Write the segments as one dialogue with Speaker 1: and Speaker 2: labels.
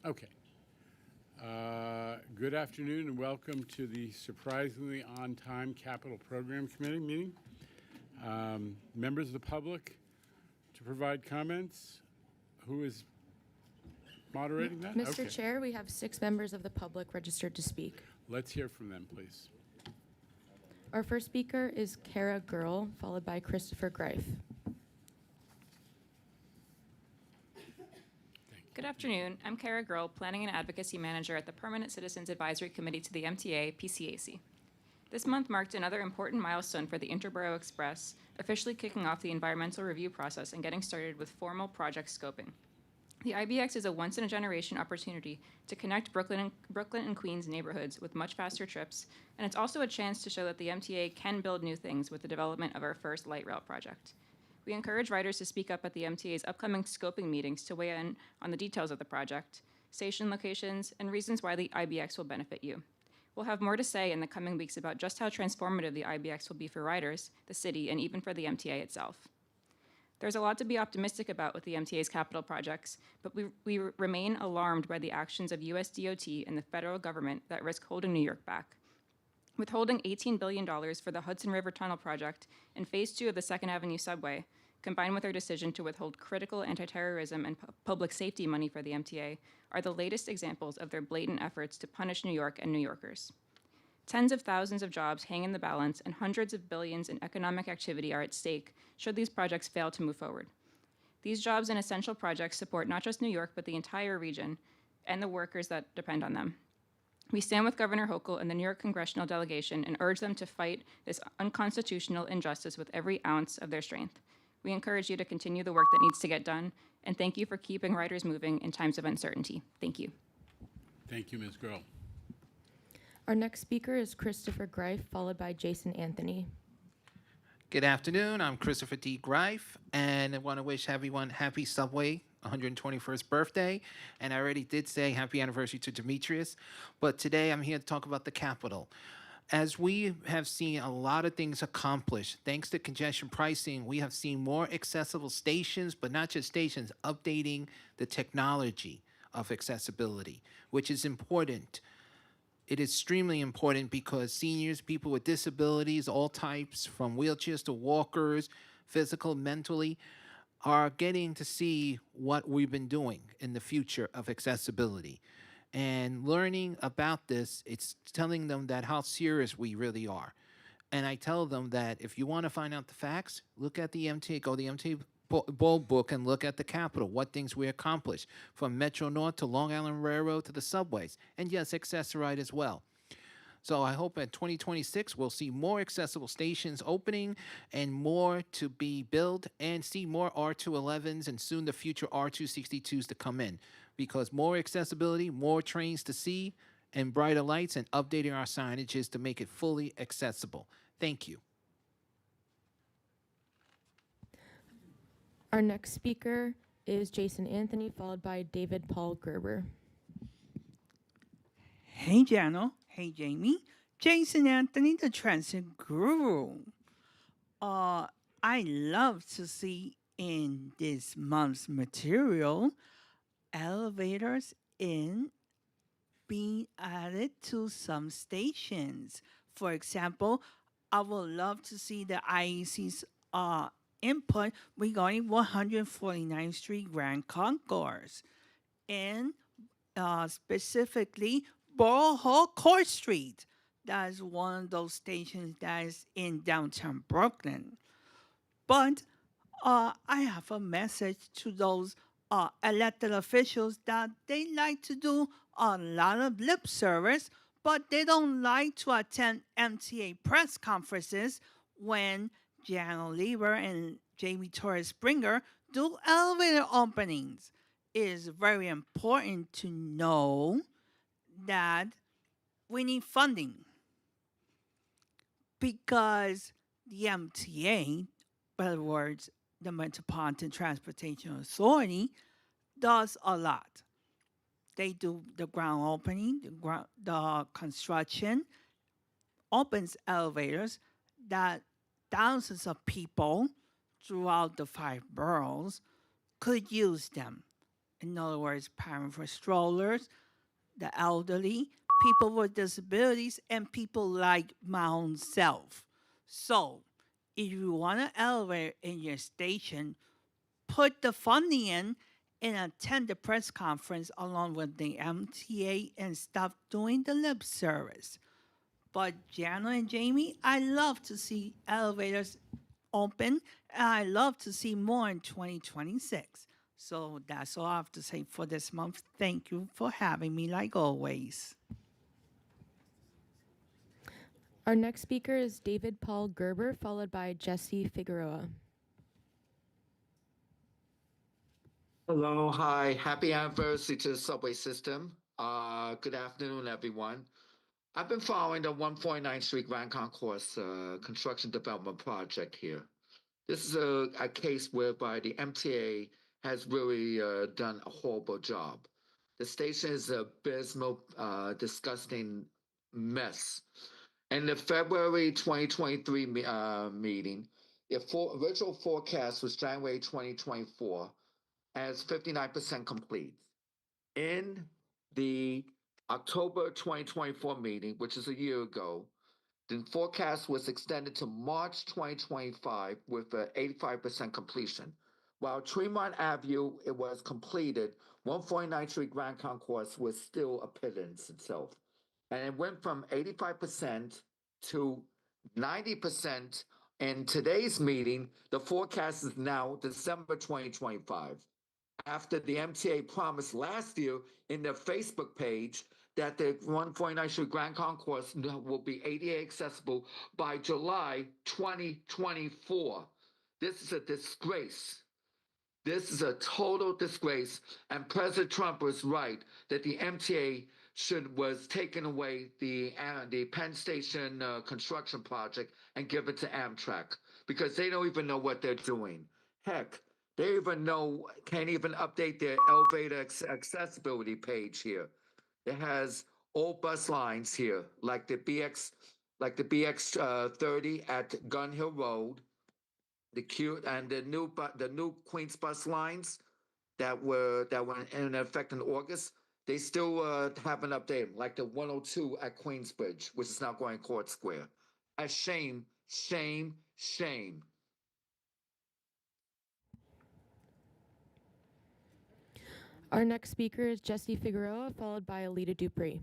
Speaker 1: Okay. Good afternoon and welcome to the surprisingly on-time Capital Program Committee meeting. Members of the public to provide comments. Who is moderating that?
Speaker 2: Mr.
Speaker 1: Okay.
Speaker 2: Chair, we have 6 members of the public registered to speak.
Speaker 1: Let's hear from them, please.
Speaker 2: Our first speaker is Kara Girl, followed by Christopher Greif.
Speaker 3: Good afternoon. I'm Kara Girl, Planning and Advocacy Manager at the Permanent Citizens Advisory Committee to the MTA, PCAC. This month marked another important milestone for the Interborough Express, officially kicking off the environmental review process and getting started with formal project scoping. The IBX is a once-in-a-generation opportunity to connect Brooklyn and Queens neighborhoods with much faster trips, and it's also a chance to show that the MTA can build new things with the development of our first light rail project. We encourage riders to speak up at the MTA's upcoming scoping meetings to weigh in on the details of the project, station locations, and reasons why the IBX will benefit you. We'll have more to say in the coming weeks about just how transformative the IBX will be for riders, the city, and even for the MTA itself. There's a lot to be optimistic about with the MTA's capital projects, but we remain alarmed by the actions of US DOT and the federal government that risk holding New York back. Withholding $18 billion for the Hudson River Tunnel project and Phase 2 of the 2nd Avenue subway, combined with our decision to withhold critical anti-terrorism and public safety money for the MTA, are the latest examples of their blatant efforts to punish New York and New Yorkers. Tens of thousands of jobs hang in the balance, and hundreds of billions in economic activity are at stake should these projects fail to move forward. These jobs and essential projects support not just New York, but the entire region and the workers that depend on them. We stand with Governor Hochul and the New York congressional delegation and urge them to fight this unconstitutional injustice with every ounce of their strength. We encourage you to continue the work that needs to get done, and thank you for keeping riders moving in times of uncertainty. Thank you.
Speaker 1: Thank you, Ms. Girl.
Speaker 2: Our next speaker is Christopher Greif, followed by Jason Anthony.
Speaker 4: Good afternoon. I'm Christopher D. Greif, and I want to wish everyone happy Subway 121st birthday. And I already did say happy anniversary to Demetrius, but today I'm here to talk about the Capitol. As we have seen a lot of things accomplished, thanks to congestion pricing, we have seen more accessible stations, but not just stations, updating the technology of accessibility, which is important. It is extremely important because seniors, people with disabilities, all types, from wheelchairs to walkers, physical, mentally, are getting to see what we've been doing in the future of accessibility. And learning about this, it's telling them that how serious we really are. And I tell them that if you want to find out the facts, look at the MTA, go to the MTA Bold Book and look at the Capitol, what things we accomplished, from Metro North to Long Island Railroad to the subways, and yes, Access-a-Ride as well. So I hope in 2026 we'll see more accessible stations opening and more to be built, and see more R211s and soon the future R262s to come in, because more accessibility, more trains to see, and brighter lights, and updating our signages to make it fully accessible. Thank you.
Speaker 2: Our next speaker is Jason Anthony, followed by David Paul Gerber.
Speaker 5: Hey, Jano. Hey, Jamie. Jason Anthony, the transit guru. I love to see in this month's material elevators in being added to some stations. For example, I would love to see the IEC's input regarding 149th Street Grand Concourse, and specifically Borough Hall Court Street. That is one of those stations that is in downtown Brooklyn. But I have a message to those elected officials that they like to do a lot of lip service, but they don't like to attend MTA press conferences when Jan Oliver and Jamie Torres Springer do elevator openings. It is very important to know that we need funding, because the MTA, in other words, the Metropolitan Transportation Authority, does a lot. They do the ground opening, the construction, opens elevators that thousands of people throughout the 5 boroughs could use them. In other words, parents with strollers, the elderly, people with disabilities, and people like my own self. So, if you want an elevator in your station, put the funding in and attend the press conference along with the MTA and stop doing the lip service. But Jana and Jamie, I love to see elevators open, and I love to see more in 2026. So that's all I have to say for this month. Thank you for having me, like always.
Speaker 2: Our next speaker is David Paul Gerber, followed by Jesse Figueroa.
Speaker 6: Hello, hi, happy anniversary to the subway system. Good afternoon, everyone. I've been following the 149th Street Grand Concourse construction development project here. This is a case whereby the MTA has really done a horrible job. The station is a abysmal, disgusting mess. In the February 2023 meeting, the original forecast was January 2024 as 59% complete. In the October 2024 meeting, which is a year ago, the forecast was extended to March 2025 with an 85% completion. While Tremont Avenue, it was completed, 149th Street Grand Concourse was still a pittance itself. And it went from 85% to 90%. In today's meeting, the forecast is now December 2025. After the MTA promised last year in their Facebook page that the 149th Street Grand Concourse will be ADA accessible by July 2024. This is a disgrace. This is a total disgrace. And President Trump was right that the MTA was taking away the Penn Station construction project and give it to Amtrak because they don't even know what they're doing. Heck, they can't even update their elevator accessibility page here. It has old bus lines here, like the BX 30 at Gun Hill Road, the new Queens bus lines that were in effect in August. They still haven't updated, like the 102 at Queensbridge, which is now going Court Square. A shame, shame, shame.
Speaker 2: Our next speaker is Jesse Figueroa, followed by Alita Dupree.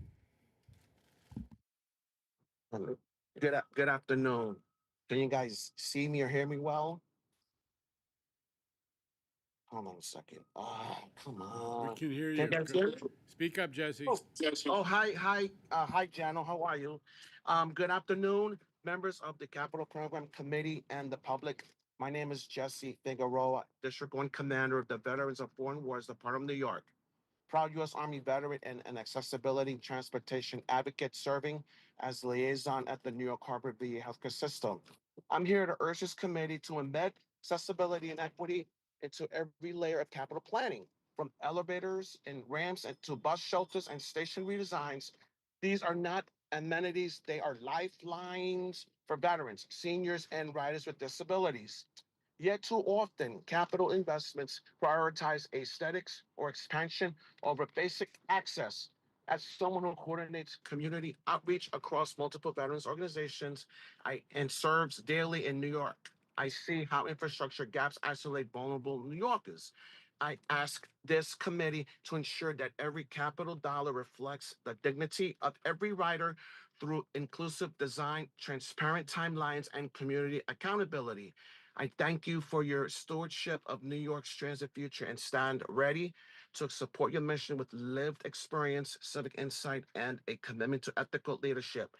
Speaker 7: Hello. Good afternoon. Can you guys see me or hear me well? Hold on a second. Come
Speaker 1: We
Speaker 7: on.
Speaker 1: can hear
Speaker 7: Can
Speaker 1: you.
Speaker 7: you guys hear me?
Speaker 1: Speak up, Jesse.
Speaker 7: Hi, Jano. How are you? Good afternoon, members of the Capital Program Committee and the public. My name is Jesse Figueroa, District 1 Commander of the Veterans of Foreign Wars Department of New York. Proud U.S. Army veteran and an accessibility transportation advocate serving as liaison at the New York Harbor VA healthcare system. I'm here to urge this committee to embed accessibility and equity into every layer of capital planning, from elevators and ramps and to bus shelters and station redesigns. These are not amenities, they are lifelines for veterans, seniors, and riders with disabilities. Yet too often, capital investments prioritize aesthetics or expansion over basic access. As someone who coordinates community outreach across multiple veterans organizations and serves daily in New York, I see how infrastructure gaps isolate vulnerable New Yorkers. I ask this committee to ensure that every capital dollar reflects the dignity of every rider through inclusive design, transparent timelines, and community accountability. I thank you for your stewardship of New York's transit future and stand ready to support your mission with lived experience, civic insight, and a commitment to ethical leadership.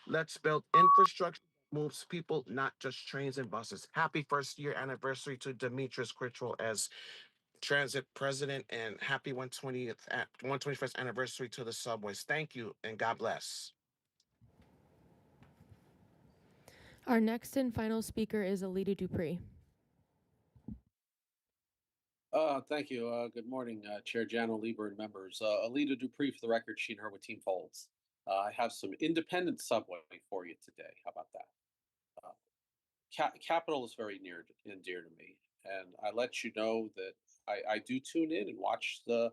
Speaker 7: Let's build infrastructure that moves people, not just trains and buses. Happy first year anniversary to Demetrius Critchwell as transit president, and happy 121st anniversary to the subways. Thank you and God bless.
Speaker 2: Our next and final speaker is Alita Dupree.
Speaker 8: Thank you. Good morning, Chair Jano Lieber and members. Alita Dupree for the record, she and her with Team Folds. I have some independent subway for you today. How about that? Capital is very near and dear to me, and I let you know that I do tune in and watch the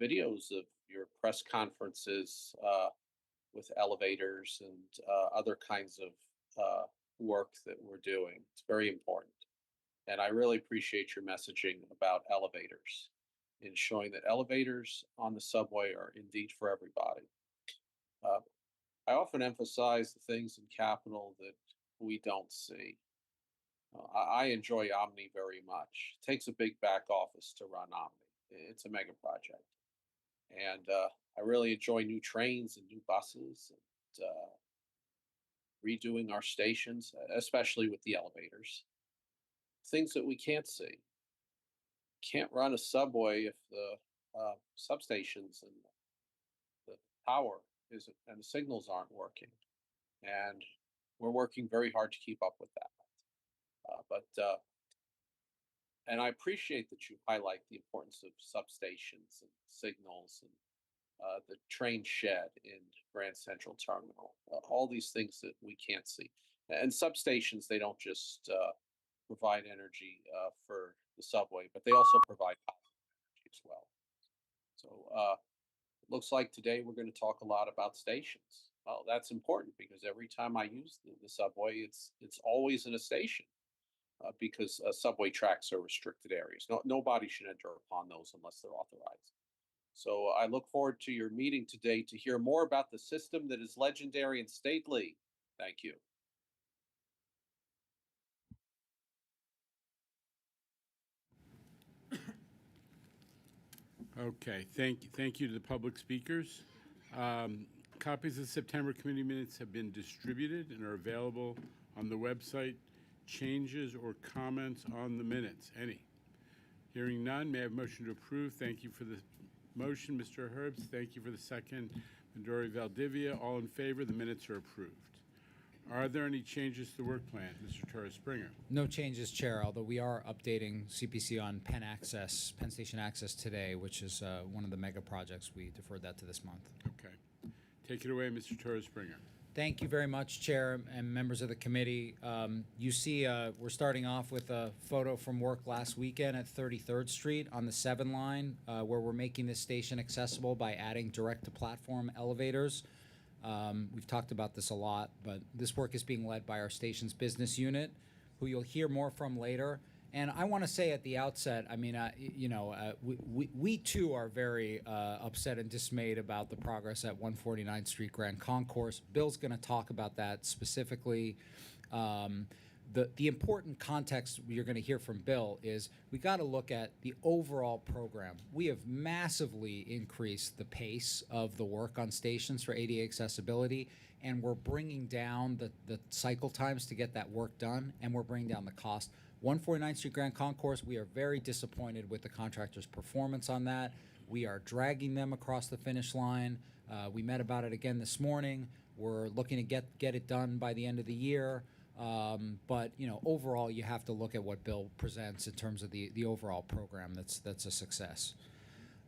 Speaker 8: videos of your press conferences with elevators and other kinds of work that we're doing. It's very important. And I really appreciate your messaging about elevators and showing that elevators on the subway are indeed for everybody. Uh, I often emphasize the things in capital that we don't see. I enjoy Omni very much. It takes a big back office to run Omni. It's a mega project, and I really enjoy new trains and new buses and redoing our stations, especially with the elevators. Things that we can't see. Can't run a subway if the substations and the power isn't and the signals aren't working. And we're working very hard to keep up with that. But and I appreciate that you highlight the importance of substations and signals and the train shed in Grand Central Terminal. All these things that we can't see. And substations, they don't just provide energy for the subway, but they also provide power energy as well. So it looks like today we're going to talk a lot about stations. Well, that's important because every time I use the subway, it's always in a station because subway tracks are restricted areas. Nobody should enter upon those unless they're authorized. So I look forward to your meeting today to hear more about the system that is legendary and stately. Thank you.
Speaker 1: Okay, thank you to the public speakers. Copies of September committee minutes have been distributed and are available on the website. Changes or comments on the minutes? Any? Hearing none, may I have a motion to approve? Thank you for the motion, Mr. Herbst. Thank you for the second, Midori Valdivia. All in favor, the minutes are approved. Are there any changes to the work plan? Mr. Torres Springer.
Speaker 9: No changes, Chair, although we are updating CPC on Penn Station Access today, which is one of the mega projects. We deferred that to this month.
Speaker 1: Okay. Take it away, Mr. Torres Springer.
Speaker 9: Thank you very much, Chair and members of the committee. You see, we're starting off with a photo from work last weekend at 33rd Street on the 7 line, where we're making this station accessible by adding direct-to-platform elevators. We've talked about this a lot, but this work is being led by our station's business unit, who you'll hear more from later. And I want to say at the outset, I mean, we too are very upset and dismayed about the progress at 149th Street Grand Concourse. Bill's going to talk about that specifically. The important context you're going to hear from Bill is we got to look at the overall program. We have massively increased the pace of the work on stations for ADA accessibility, and we're bringing down the cycle times to get that work done, and we're bringing down the cost. 149th Street Grand Concourse, we are very disappointed with the contractor's performance on that. We are dragging them across the finish line. We met about it again this morning. We're looking to get it done by the end of the year. But overall, you have to look at what Bill presents in terms of the overall program. That's a success.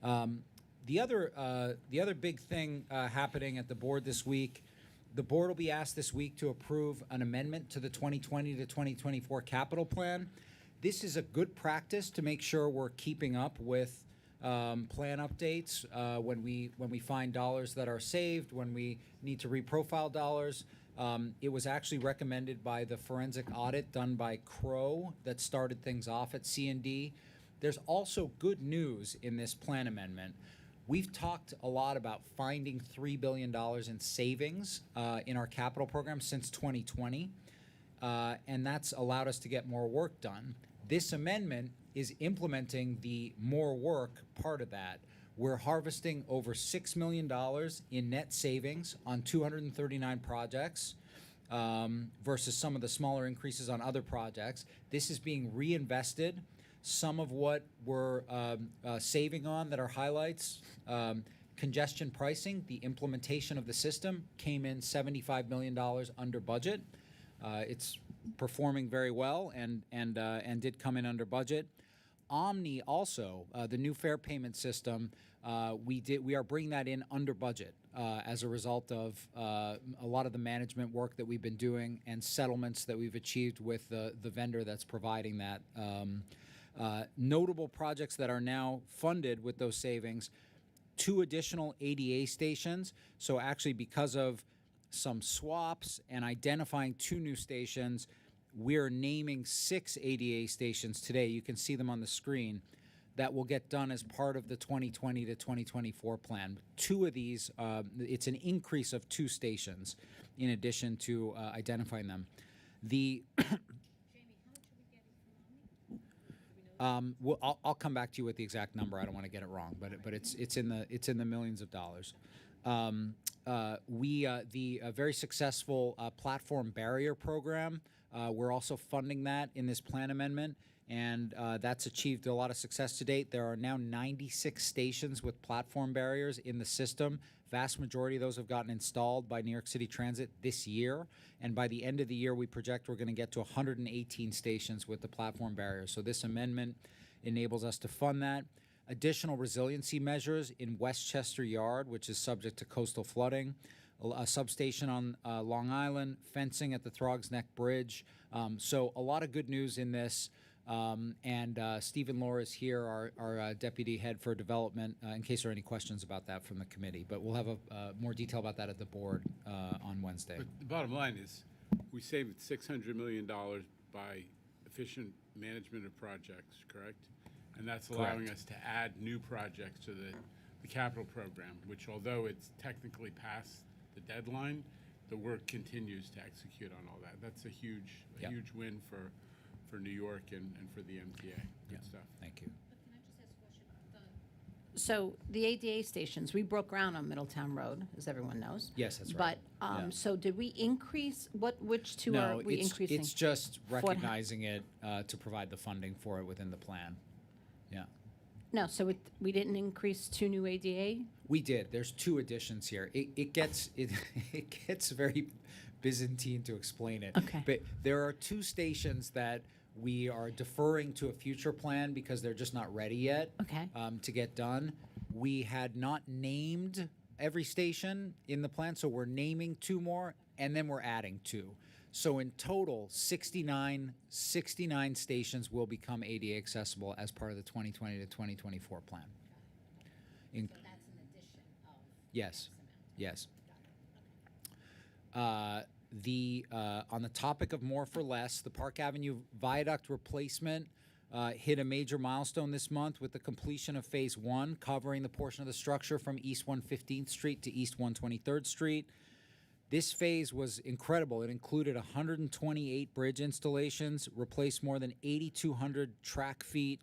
Speaker 9: The other big thing happening at the board this week. The board will be asked this week to approve an amendment to the 2020 to 2024 capital plan. This is a good practice to make sure we're keeping up with plan updates when we find dollars that are saved, when we need to reprofile dollars. It was actually recommended by the forensic audit done by Crow that started things off at C&D. There's also good news in this plan amendment. We've talked a lot about finding $3 billion in savings in our capital program since 2020, and that's allowed us to get more work done. This amendment is implementing the more work part of that. We're harvesting over $6 million in net savings on 239 projects versus some of the smaller increases on other projects. This is being reinvested. Some of what we're saving on that are highlights, congestion pricing, the implementation of the system came in $75 million under budget. It's performing very well and did come in under budget. Omni also, the new fare payment system, we are bringing that in under budget as a result of a lot of the management work that we've been doing and settlements that we've achieved with the vendor that's providing that. Notable projects that are now funded with those savings: 2 additional ADA stations. So actually, because of some swaps and identifying 2 new stations, we're naming 6 ADA stations today. You can see them on the screen. That will get done as part of the 2020 to 2024 plan. 2 of these, it's an increase of 2 stations in addition to identifying them. The well, I'll come back to you with the exact number. I don't want to get it wrong, but it's in the millions of dollars. The very successful platform barrier program, we're also funding that in this plan amendment, and that's achieved a lot of success to date. There are now 96 stations with platform barriers in the system. Vast majority of those have gotten installed by New York City Transit this year, and by the end of the year, we project we're going to get to 118 stations with the platform barriers. So this amendment enables us to fund that. Additional resiliency measures in Westchester Yard, which is subject to coastal flooding, a substation on Long Island, fencing at the Throgs Neck Bridge. So a lot of good news in this. And Stephen Lohr is here, our deputy head for development, in case there are any questions about that from the committee. But we'll have more detail about that at the board on Wednesday.
Speaker 1: But the bottom line is, we saved $600 million by efficient management of projects, correct? And that's allowing
Speaker 9: Correct.
Speaker 1: us to add new projects to the capital program, which, although it's technically past the deadline, the work continues to execute on all that. That's a huge
Speaker 9: Yep.
Speaker 1: huge win for New York and for the MTA. Good
Speaker 9: Yeah.
Speaker 1: stuff.
Speaker 9: Thank you.
Speaker 10: So the ADA stations, we broke ground on Middletown Road, as everyone knows.
Speaker 9: Yes, that's right.
Speaker 10: But,
Speaker 9: Yeah.
Speaker 10: so did we increase, which 2
Speaker 9: No,
Speaker 10: are we increasing?
Speaker 9: it's just
Speaker 10: For-
Speaker 9: recognizing it to provide the funding for it within the plan. Yeah.
Speaker 10: No, so we didn't increase 2 new ADA?
Speaker 9: We did. There's 2 additions here. It gets it gets very Byzantine to explain it.
Speaker 10: Okay.
Speaker 9: But there are 2 stations that we are deferring to a future plan because they're just not ready yet.
Speaker 10: Okay.
Speaker 9: To get done. We had not named every station in the plan, so we're naming 2 more, and then we're adding 2. So in total, 69 stations will become ADA accessible as part of the 2020 to 2024 plan. So that's an addition of yes, yes. On the topic of more for less, the Park Avenue Viaduct replacement hit a major milestone this month with the completion of Phase 1, covering the portion of the structure from East 115th Street to East 123rd Street. This phase was incredible. It included 128 bridge installations, replaced more than 8,200 track feet,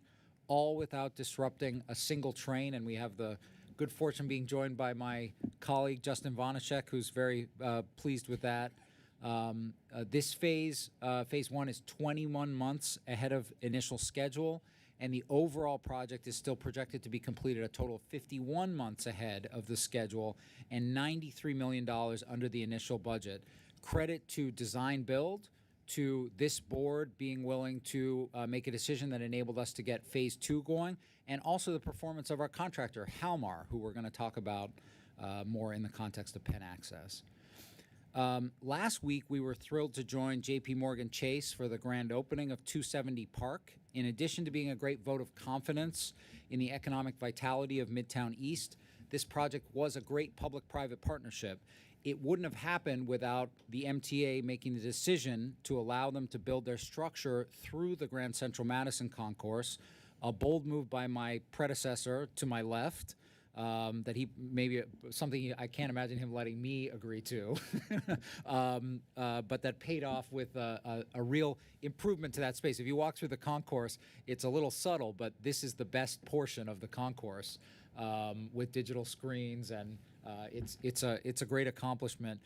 Speaker 9: all without disrupting a single train. And we have the good fortune being joined by my colleague, Justin Vanashek, who's very pleased with that. This phase 1, is 21 months ahead of initial schedule, and the overall project is still projected to be completed a total of 51 months ahead of the schedule and $93 million under the initial budget. Credit to design build, to this board being willing to make a decision that enabled us to get Phase 2 going, and also the performance of our contractor, Halmar, who we're going to talk about more in the context of Penn Access. Last week, we were thrilled to join J.P. Morgan Chase for the grand opening of 270 Park. In addition to being a great vote of confidence in the economic vitality of Midtown East, this project was a great public-private partnership. It wouldn't have happened without the MTA making the decision to allow them to build their structure through the Grand Central Madison concourse, a bold move by my predecessor to my left, that he maybe something I can't imagine him letting me agree to, but that paid off with a real improvement to that space. If you walk through the concourse, it's a little subtle, but this is the best portion of the concourse with digital screens, and it's a great accomplishment.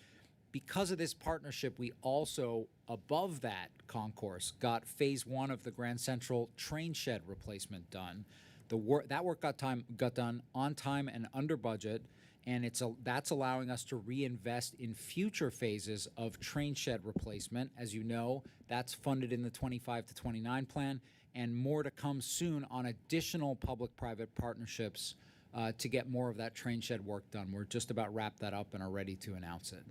Speaker 9: Because of this partnership, we also, above that concourse, got Phase 1 of the Grand Central train shed replacement done. That work got done on time and under budget, and that's allowing us to reinvest in future phases of train shed replacement. As you know, that's funded in the 25 to 29 plan, and more to come soon on additional public-private partnerships to get more of that train shed work done. We're just about wrapped that up and are ready to announce it.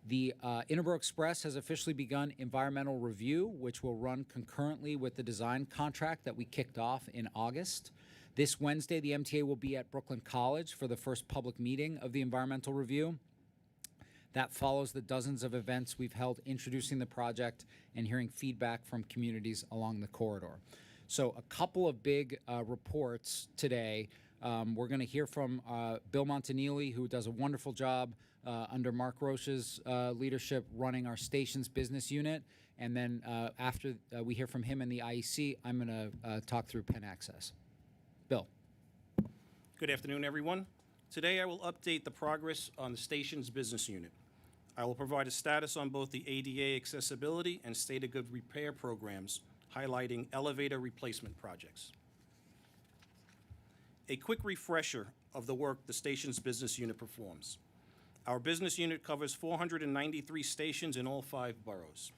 Speaker 9: The Interborough Express has officially begun environmental review, which will run concurrently with the design contract that we kicked off in August. This Wednesday, the MTA will be at Brooklyn College for the first public meeting of the environmental review. That follows the dozens of events we've held introducing the project and hearing feedback from communities along the corridor. So a couple of big reports today. We're going to hear from Bill Montanili, who does a wonderful job under Mark Roche's leadership running our stations business unit. And then after we hear from him in the IEC, I'm going to talk through Penn Access. Bill.
Speaker 11: Good afternoon, everyone. Today I will update the progress on the station's business unit. I will provide a status on both the ADA accessibility and state of good repair programs, highlighting elevator replacement projects. A quick refresher of the work the station's business unit performs. Our business unit covers 493 stations in all 5 boroughs.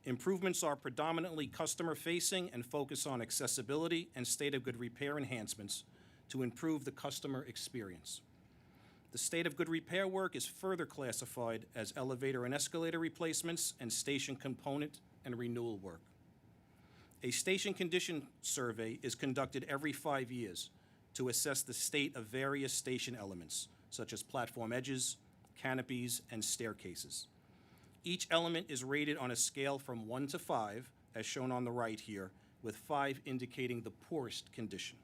Speaker 11: Improvements are predominantly customer-facing and focus on accessibility and state of good repair enhancements to improve the customer experience. The state of good repair work is further classified as elevator and escalator replacements and station component and renewal work. A station condition survey is conducted every 5 years to assess the state of various station elements, such as platform edges, canopies, and staircases. Each element is rated on a scale from 1 to 5, as shown on the right here, with 5 indicating the poorest condition.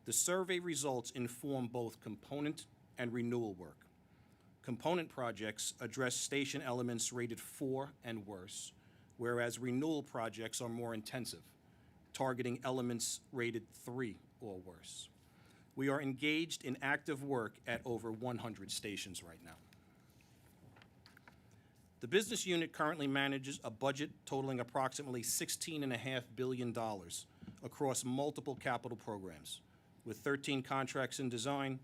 Speaker 11: The survey results inform both component and renewal work. Component projects address station elements rated 4 and worse, whereas renewal projects are more intensive, targeting elements rated 3 or worse. We are engaged in active work at over 100 stations right now. The business unit currently manages a budget totaling approximately $16.5 billion across multiple capital programs, with 13 contracts in design,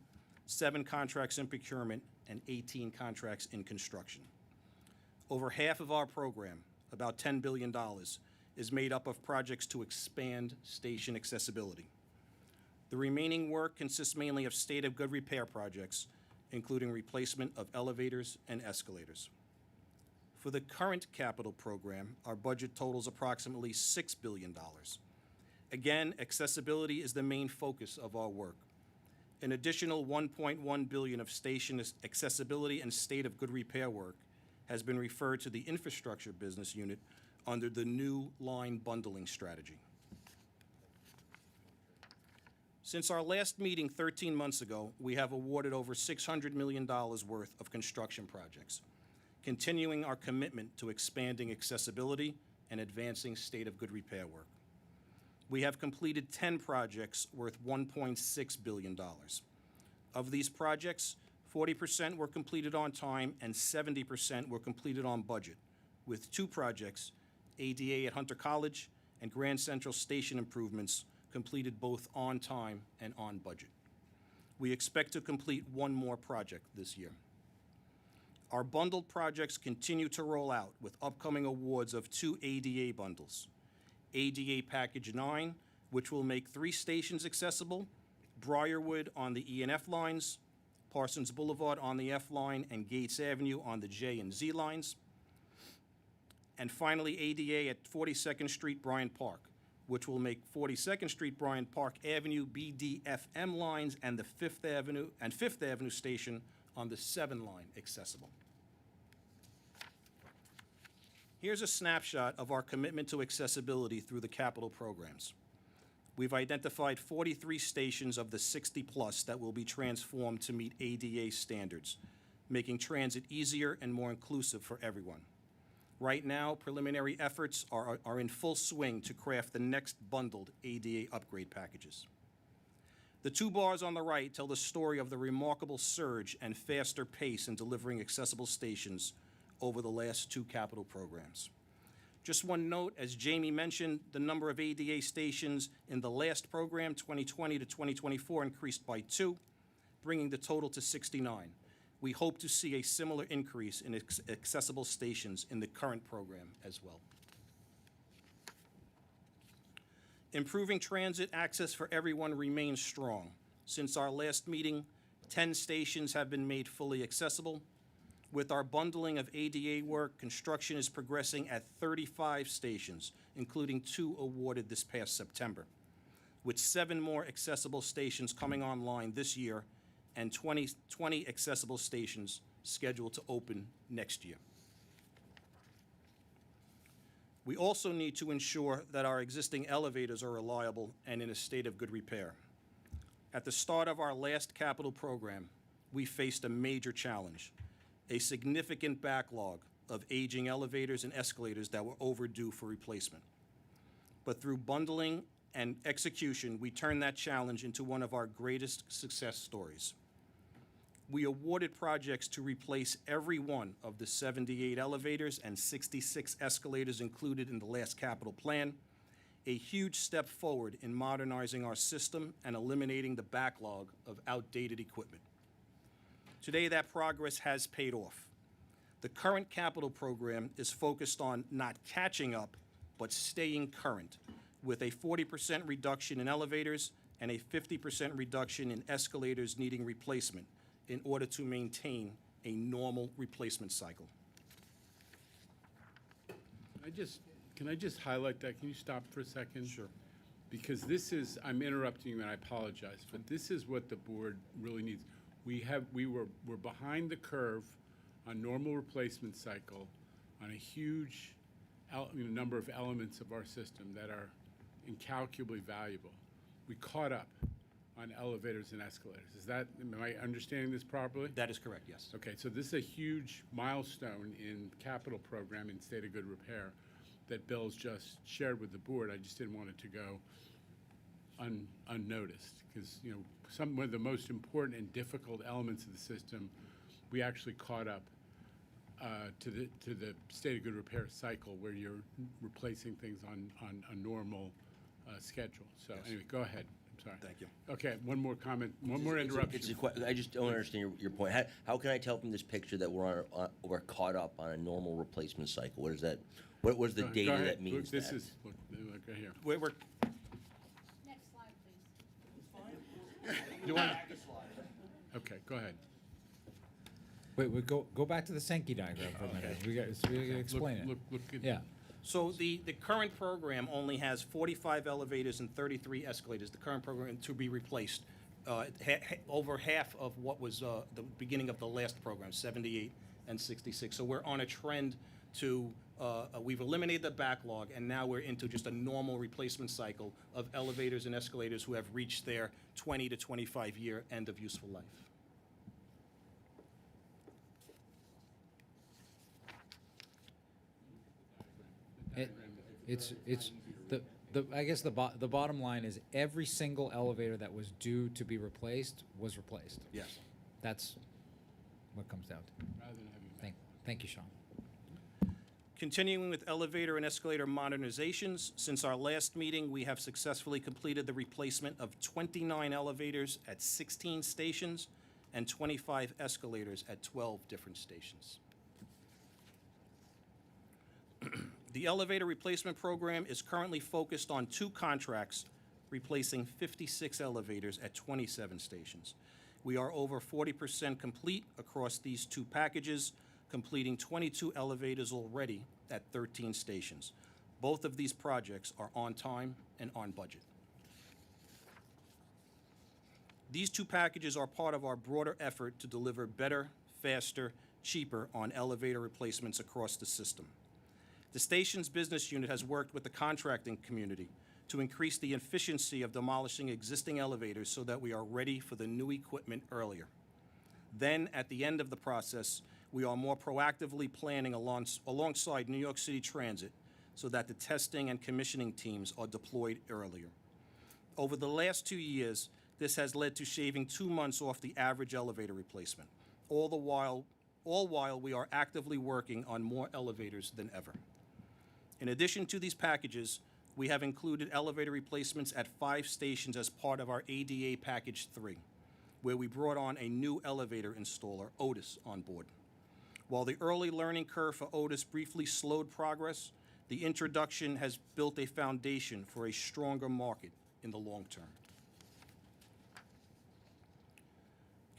Speaker 11: 7 contracts in procurement, and 18 contracts in construction. Over half of our program, about $10 billion, is made up of projects to expand station accessibility. The remaining work consists mainly of state of good repair projects, including replacement of elevators and escalators. For the current capital program, our budget totals approximately $6 billion. Again, accessibility is the main focus of our work. An additional $1.1 billion of station accessibility and state of good repair work has been referred to the infrastructure business unit under the new line bundling strategy. Since our last meeting 13 months ago, we have awarded over $600 million worth of construction projects, continuing our commitment to expanding accessibility and advancing state of good repair work. We have completed 10 projects worth $1.6 billion. Of these projects, 40% were completed on time and 70% were completed on budget, with 2 projects, ADA at Hunter College and Grand Central Station improvements, completed both on time and on budget. We expect to complete 1 more project this year. Our bundled projects continue to roll out with upcoming awards of 2 ADA bundles. ADA Package 9, which will make 3 stations accessible, Briarwood on the E and F lines, Parsons Boulevard on the F line, and Gates Avenue on the J and Z lines. And finally, ADA at 42nd Street, Bryant Park, which will make 42nd Street, Bryant Park Avenue, BDFM lines, and the Fifth Avenue station on the 7 line accessible. Here's a snapshot of our commitment to accessibility through the capital programs. We've identified 43 stations of the 60+ that will be transformed to meet ADA standards, making transit easier and more inclusive for everyone. Right now, preliminary efforts are in full swing to craft the next bundled ADA upgrade packages. The 2 bars on the right tell the story of the remarkable surge and faster pace in delivering accessible stations over the last 2 capital programs. Just one note, as Jamie mentioned, the number of ADA stations in the last program, 2020 to 2024, increased by 2, bringing the total to 69. We hope to see a similar increase in accessible stations in the current program as well. Improving transit access for everyone remains strong. Since our last meeting, 10 stations have been made fully accessible. With our bundling of ADA work, construction is progressing at 35 stations, including 2 awarded this past September, with 7 more accessible stations coming online this year and 20 accessible stations scheduled to open next year. We also need to ensure that our existing elevators are reliable and in a state of good repair. At the start of our last capital program, we faced a major challenge, a significant backlog of aging elevators and escalators that were overdue for replacement. But through bundling and execution, we turned that challenge into one of our greatest success stories. We awarded projects to replace every one of the 78 elevators and 66 escalators included in the last capital plan, a huge step forward in modernizing our system and eliminating the backlog of outdated equipment. Today, that progress has paid off. The current capital program is focused on not catching up, but staying current, with a 40% reduction in elevators and a 50% reduction in escalators needing replacement in order to maintain a normal replacement cycle.
Speaker 1: Can I just highlight that? Can you stop for a second?
Speaker 11: Sure.
Speaker 1: Because this is, I'm interrupting you and I apologize, but this is what the board really needs. We're behind the curve on normal replacement cycle on a huge number of elements of our system that are incalculably valuable. We caught up on elevators and escalators. Am I understanding this properly?
Speaker 11: That is correct, yes.
Speaker 1: Okay, so this is a huge milestone in capital program in state of good repair that Bill's just shared with the board. I just didn't want it to go unnoticed because some of the most important and difficult elements of the system, we actually caught up to the state of good repair cycle where you're replacing things on a normal schedule. So anyway, go ahead. I'm sorry.
Speaker 11: Thank you.
Speaker 1: Okay, one more comment, one more interruption.
Speaker 12: I just don't understand your point. How can I tell from this picture that we're caught up on a normal replacement cycle? What is that? What was the
Speaker 1: Go
Speaker 12: data
Speaker 1: ahead.
Speaker 12: that means
Speaker 1: Look,
Speaker 12: that?
Speaker 1: look right here.
Speaker 11: We're
Speaker 10: Next slide, please.
Speaker 1: You want? Okay, go ahead.
Speaker 9: Wait, go back to the Sankey diagram for a minute. We got to explain it.
Speaker 1: Look at
Speaker 9: Yeah.
Speaker 11: So the current program only has 45 elevators and 33 escalators, the current program to be replaced. Over half of what was the beginning of the last program, 78 and 66. So we're on a trend to, we've eliminated the backlog, and now we're into just a normal replacement cycle of elevators and escalators who have reached their 20 to 25 year end of useful life.
Speaker 9: I guess the bottom line is every single elevator that was due to be replaced was replaced.
Speaker 11: Yes.
Speaker 9: That's what comes down to.
Speaker 1: Rather than having
Speaker 9: Thank you, Sean.
Speaker 11: Continuing with elevator and escalator modernizations, since our last meeting, we have successfully completed the replacement of 29 elevators at 16 stations and 25 escalators at 12 different stations. The elevator replacement program is currently focused on 2 contracts replacing 56 elevators at 27 stations. We are over 40% complete across these 2 packages, completing 22 elevators already at 13 stations. Both of these projects are on time and on budget. These 2 packages are part of our broader effort to deliver better, faster, cheaper on elevator replacements across the system. The station's business unit has worked with the contracting community to increase the efficiency of demolishing existing elevators so that we are ready for the new equipment earlier. Then, at the end of the process, we are more proactively planning alongside New York City Transit so that the testing and commissioning teams are deployed earlier. Over the last 2 years, this has led to shaving 2 months off the average elevator replacement, all while we are actively working on more elevators than ever. In addition to these packages, we have included elevator replacements at 5 stations as part of our ADA Package 3, where we brought on a new elevator installer, Otis, on board. While the early learning curve for Otis briefly slowed progress, the introduction has built a foundation for a stronger market in the long term.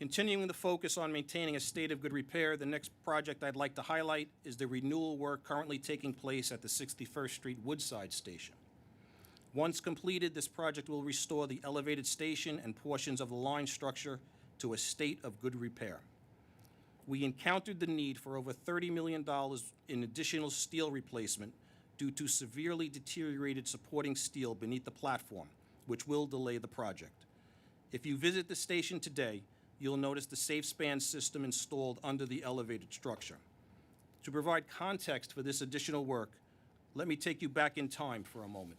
Speaker 11: Continuing the focus on maintaining a state of good repair, the next project I'd like to highlight is the renewal work currently taking place at the 61st Street Woodside Station. Once completed, this project will restore the elevated station and portions of the line structure to a state of good repair. We encountered the need for over $30 million in additional steel replacement due to severely deteriorated supporting steel beneath the platform, which will delay the project. If you visit the station today, you'll notice the safe span system installed under the elevated structure. To provide context for this additional work, let me take you back in time for a moment.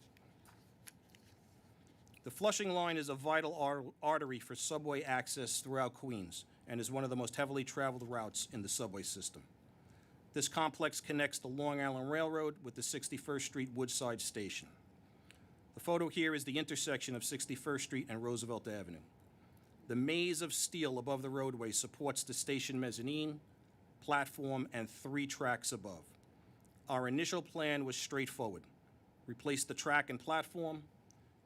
Speaker 11: The Flushing line is a vital artery for subway access throughout Queens and is one of the most heavily traveled routes in the subway system. This complex connects the Long Island Railroad with the 61st Street Woodside Station. The photo here is the intersection of 61st Street and Roosevelt Avenue. The maze of steel above the roadway supports the station mezzanine, platform, and 3 tracks above. Our initial plan was straightforward: replace the track and platform,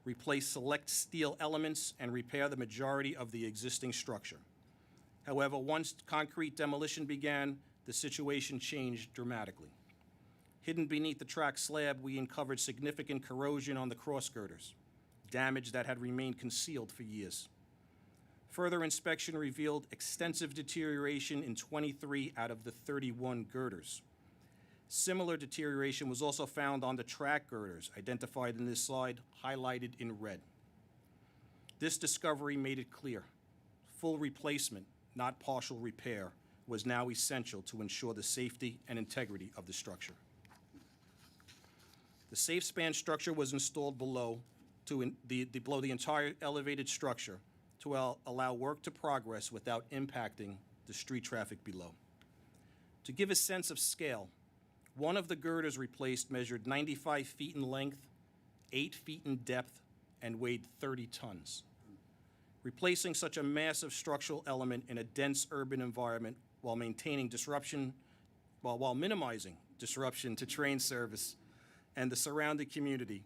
Speaker 11: replace select steel elements, and repair the majority of the existing structure. However, once concrete demolition began, the situation changed dramatically. Hidden beneath the track slab, we uncovered significant corrosion on the cross girders, damage that had remained concealed for years. Further inspection revealed extensive deterioration in 23 out of the 31 girders. Similar deterioration was also found on the track girders, identified in this slide, highlighted in red. This discovery made it clear: full replacement, not partial repair, was now essential to ensure the safety and integrity of the structure. The safe span structure was installed below the entire elevated structure to allow work to progress without impacting the street traffic below. To give a sense of scale, one of the girders replaced measured 95 feet in length, 8 feet in depth, and weighed 30 tons. Replacing such a massive structural element in a dense urban environment while minimizing disruption to train service and the surrounding community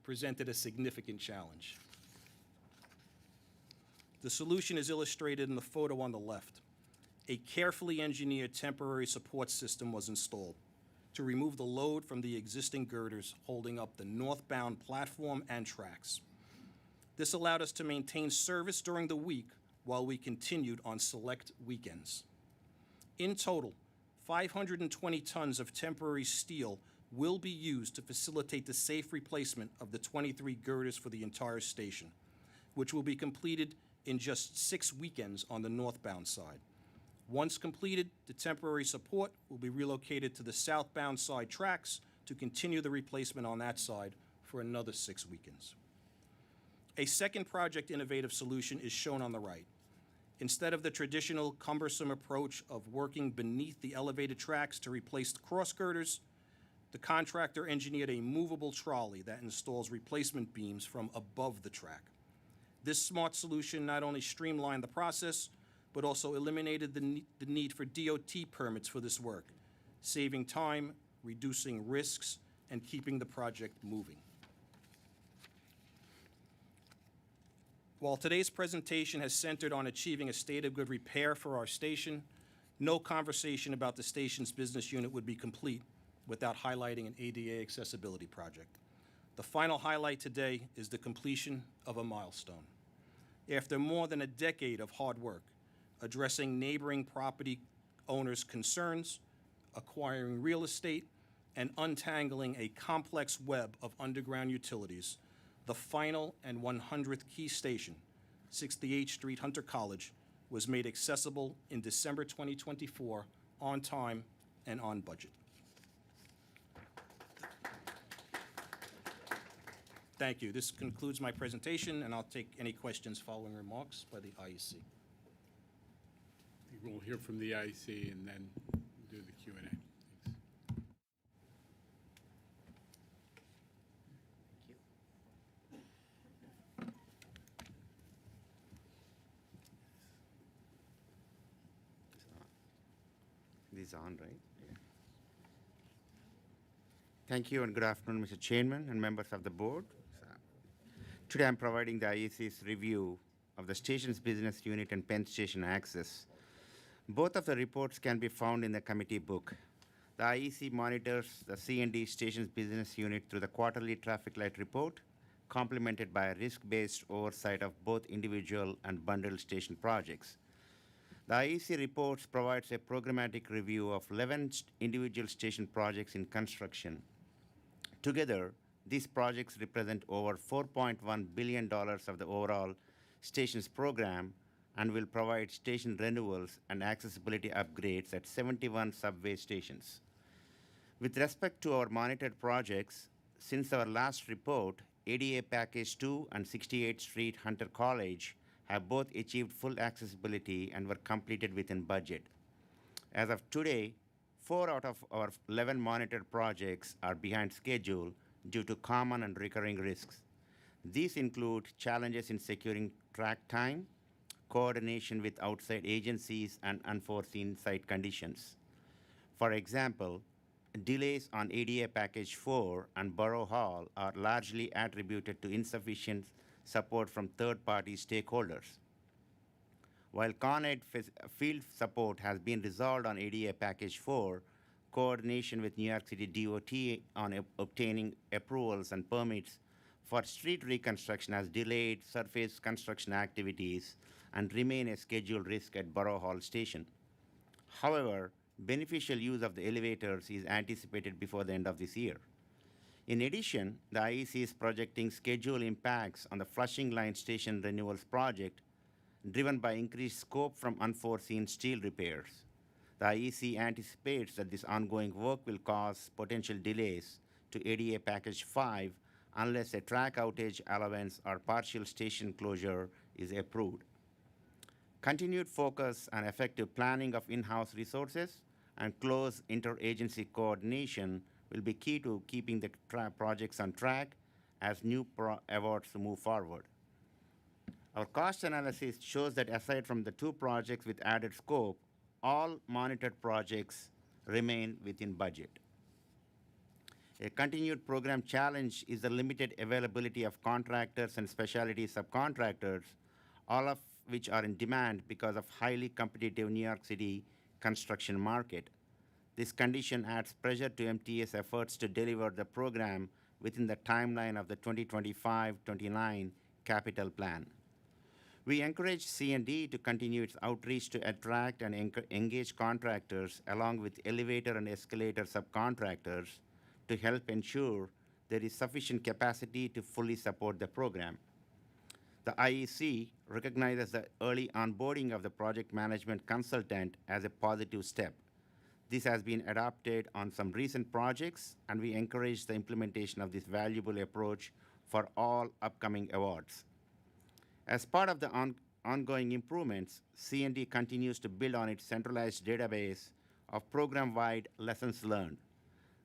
Speaker 11: presented a significant challenge. The solution is illustrated in the photo on the left. A carefully engineered temporary support system was installed to remove the load from the existing girders holding up the northbound platform and tracks. This allowed us to maintain service during the week while we continued on select weekends. In total, 520 tons of temporary steel will be used to facilitate the safe replacement of the 23 girders for the entire station, which will be completed in just 6 weekends on the northbound side. Once completed, the temporary support will be relocated to the southbound side tracks to continue the replacement on that side for another 6 weekends. A second project innovative solution is shown on the right. Instead of the traditional cumbersome approach of working beneath the elevated tracks to replace the cross girders, the contractor engineered a movable trolley that installs replacement beams from above the track. This smart solution not only streamlined the process, but also eliminated the need for DOT permits for this work, saving time, reducing risks, and keeping the project moving. While today's presentation has centered on achieving a state of good repair for our station, no conversation about the station's business unit would be complete without highlighting an ADA accessibility project. The final highlight today is the completion of a milestone. After more than a decade of hard work, addressing neighboring property owners' concerns, acquiring real estate, and untangling a complex web of underground utilities, the final and 100th key station, 68th Street, Hunter College, was made accessible in December 2024 on time and on budget. Thank you. This concludes my presentation, and I'll take any questions following remarks by the IEC.
Speaker 1: I think we'll hear from the IEC and then do the Q&A. Thanks.
Speaker 13: This is on, right? Yeah. Thank you and good afternoon, Mr. Chairman and members of the board. Today I'm providing the IEC's review of the station's business unit and Penn Station Access. Both of the reports can be found in the committee book. The IEC monitors the C&D station's business unit through the quarterly traffic light report, complemented by a risk-based oversight of both individual and bundled station projects. The IEC reports provides a programmatic review of 11 individual station projects in construction. Together, these projects represent over $4.1 billion of the overall stations program and will provide station renewals and accessibility upgrades at 71 subway stations. With respect to our monitored projects, since our last report, ADA Package 2 and 68th Street Hunter College have both achieved full accessibility and were completed within budget. As of today, 4 out of our 11 monitored projects are behind schedule due to common and recurring risks. These include challenges in securing track time, coordination with outside agencies, and unforeseen site conditions. For example, delays on ADA Package 4 and Borough Hall are largely attributed to insufficient support from third-party stakeholders. While Con-Ed field support has been resolved on ADA Package 4, coordination with New York City DOT on obtaining approvals and permits for street reconstruction has delayed surface construction activities and remain a scheduled risk at Borough Hall Station. However, beneficial use of the elevators is anticipated before the end of this year. In addition, the IEC is projecting schedule impacts on the Flushing Line Station Renewals project, driven by increased scope from unforeseen steel repairs. The IEC anticipates that this ongoing work will cause potential delays to ADA Package 5 unless a track outage allowance or partial station closure is approved. Continued focus on effective planning of in-house resources and close interagency coordination will be key to keeping the projects on track as new awards move forward. Our cost analysis shows that aside from the 2 projects with added scope, all monitored projects remain within budget. A continued program challenge is the limited availability of contractors and specialty subcontractors, all of which are in demand because of highly competitive New York City construction market. This condition adds pressure to MTA's efforts to deliver the program within the timeline of the 2025-29 capital plan. We encourage C&D to continue its outreach to attract and engage contractors along with elevator and escalator subcontractors to help ensure there is sufficient capacity to fully support the program. The IEC recognizes the early onboarding of the project management consultant as a positive step. This has been adopted on some recent projects, and we encourage the implementation of this valuable approach for all upcoming awards. As part of the ongoing improvements, C&D continues to build on its centralized database of program-wide lessons learned.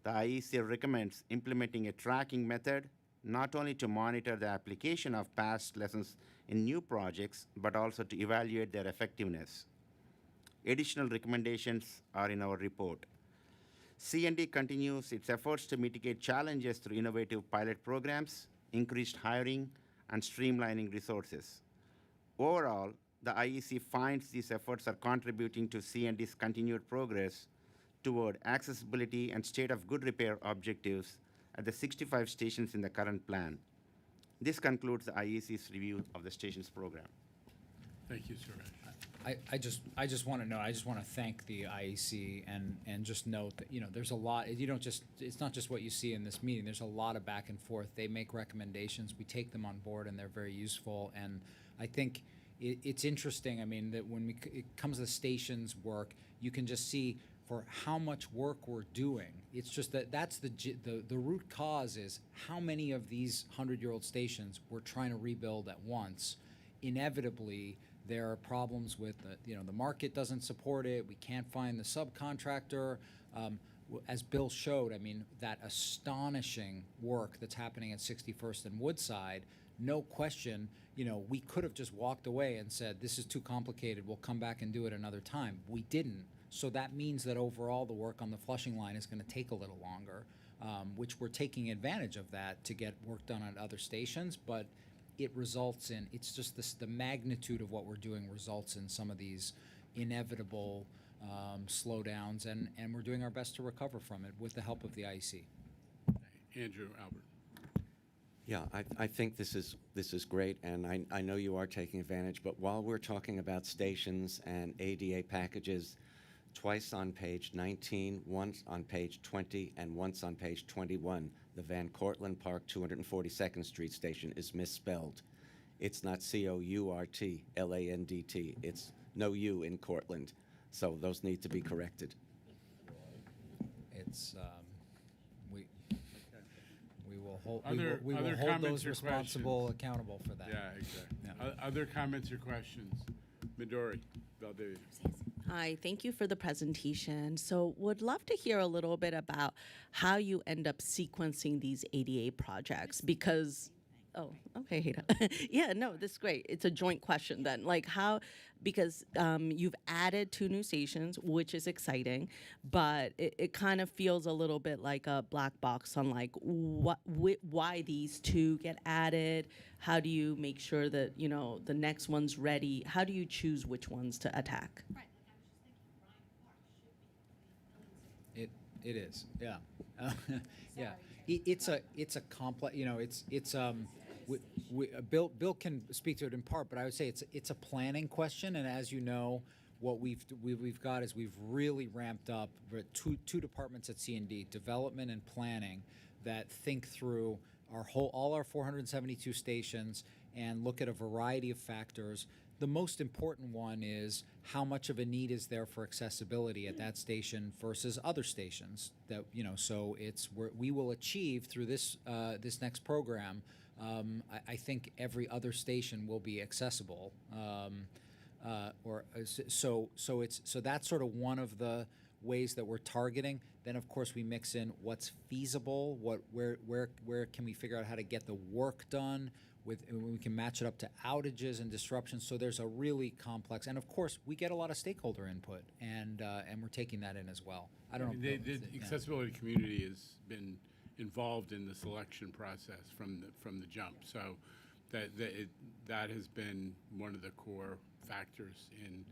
Speaker 13: The IEC recommends implementing a tracking method not only to monitor the application of past lessons in new projects, but also to evaluate their effectiveness. Additional recommendations are in our report. C&D continues its efforts to mitigate challenges through innovative pilot programs, increased hiring, and streamlining resources. Overall, the IEC finds these efforts are contributing to C&D's continued progress toward accessibility and state of good repair objectives at the 65 stations in the current plan. This concludes the IEC's review of the stations program.
Speaker 1: Thank you, Suraj.
Speaker 9: I just want to know. I just want to thank the IEC and just note that there's a lot. You don't just. It's not just what you see in this meeting. There's a lot of back and forth. They make recommendations. We take them on board, and they're very useful. And I think it's interesting. I mean, that when it comes to the stations work, you can just see for how much work we're doing. It's just that's the root cause is how many of these 100-year-old stations we're trying to rebuild at once. Inevitably, there are problems with the market doesn't support it. We can't find the subcontractor. As Bill showed, I mean, that astonishing work that's happening at 61st and Woodside, no question, we could have just walked away and said, this is too complicated. We'll come back and do it another time. We didn't. So that means that overall the work on the Flushing line is going to take a little longer, which we're taking advantage of that to get work done at other stations. But it results in, it's just the magnitude of what we're doing results in some of these inevitable slowdowns, and we're doing our best to recover from it with the help of the IEC.
Speaker 1: Andrew Albert.
Speaker 14: Yeah, I think this is great, and I know you are taking advantage, but while we're talking about stations and ADA packages, twice on page 19, once on page 20, and once on page 21, the Van Cortlandt Park 242nd Street station is misspelled. It's not Courtlandt, it's no U in Cortland, so those need to be corrected.
Speaker 9: It's we will hold
Speaker 1: Other
Speaker 9: we will hold
Speaker 1: comments
Speaker 9: those
Speaker 1: or
Speaker 9: responsible
Speaker 1: questions?
Speaker 9: accountable for that.
Speaker 1: Yeah, exactly.
Speaker 9: Yeah.
Speaker 1: Other comments or questions? Midori, Valdivia.
Speaker 15: Hi, thank you for the presentation. So would love to hear a little bit about how you end up sequencing these ADA projects because, oh, okay, Hida. Yeah, no, this is great. It's a joint question then. Like how, because you've added 2 new stations, which is exciting, but it kind of feels a little bit like a black box on like why these 2 get added. How do you make sure that, you know, the next one's ready? How do you choose which ones to attack?
Speaker 10: Right.
Speaker 9: It is, yeah, yeah. It's a complex. You know, Bill can speak to it in part, but I would say it's a planning question. And as you know, what we've got is we've really ramped up two departments at C&D, development and planning, that think through all our 472 stations and look at a variety of factors. The most important one is how much of a need is there for accessibility at that station versus other stations that, you know, so we will achieve through this next program. I think every other station will be accessible, so that's sort of one of the ways that we're targeting. Then of course we mix in what's feasible, where can we figure out how to get the work done. We can match it up to outages and disruptions. So there's a really complex, and of course we get a lot of stakeholder input, and we're taking that in as well. I don't know.
Speaker 1: The accessibility community has been involved in the selection process from the jump. So that has been one of the core factors in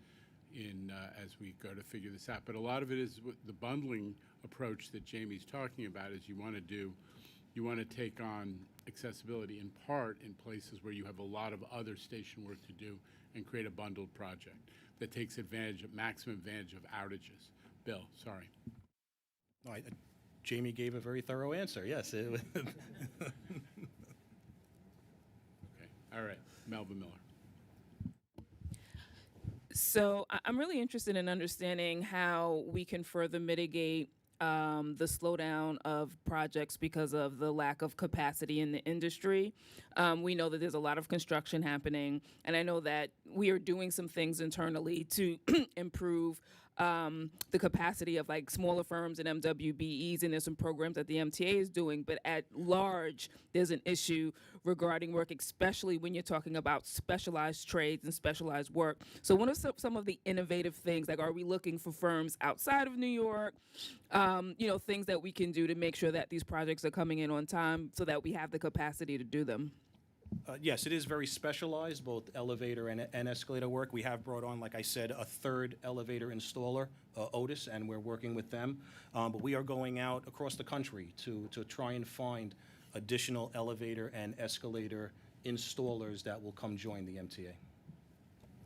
Speaker 1: as we go to figure this out. But a lot of it is the bundling approach that Jamie's talking about. Is you want to take on accessibility in part in places where you have a lot of other station work to do and create a bundled project that takes maximum advantage of outages. Bill, sorry.
Speaker 11: No, Jamie gave a very thorough answer. Yes.
Speaker 1: Okay. All right. Melvin Miller.
Speaker 16: So I'm really interested in understanding how we can further mitigate the slowdown of projects because of the lack of capacity in the industry. We know that there's a lot of construction happening, and I know that we are doing some things internally to improve the capacity of like smaller firms and MWBEs, and there's some programs that the MTA is doing, but at large, there's an issue regarding work, especially when you're talking about specialized trades and specialized work. So what are some of the innovative things? Like, are we looking for firms outside of New York? Things that we can do to make sure that these projects are coming in on time so that we have the capacity to do them.
Speaker 11: Yes, it is very specialized, both elevator and escalator work. We have brought on, like I said, a 3rd elevator installer, Otis, and we're working with them. But we are going out across the country to try and find additional elevator and escalator installers that will come join the MTA.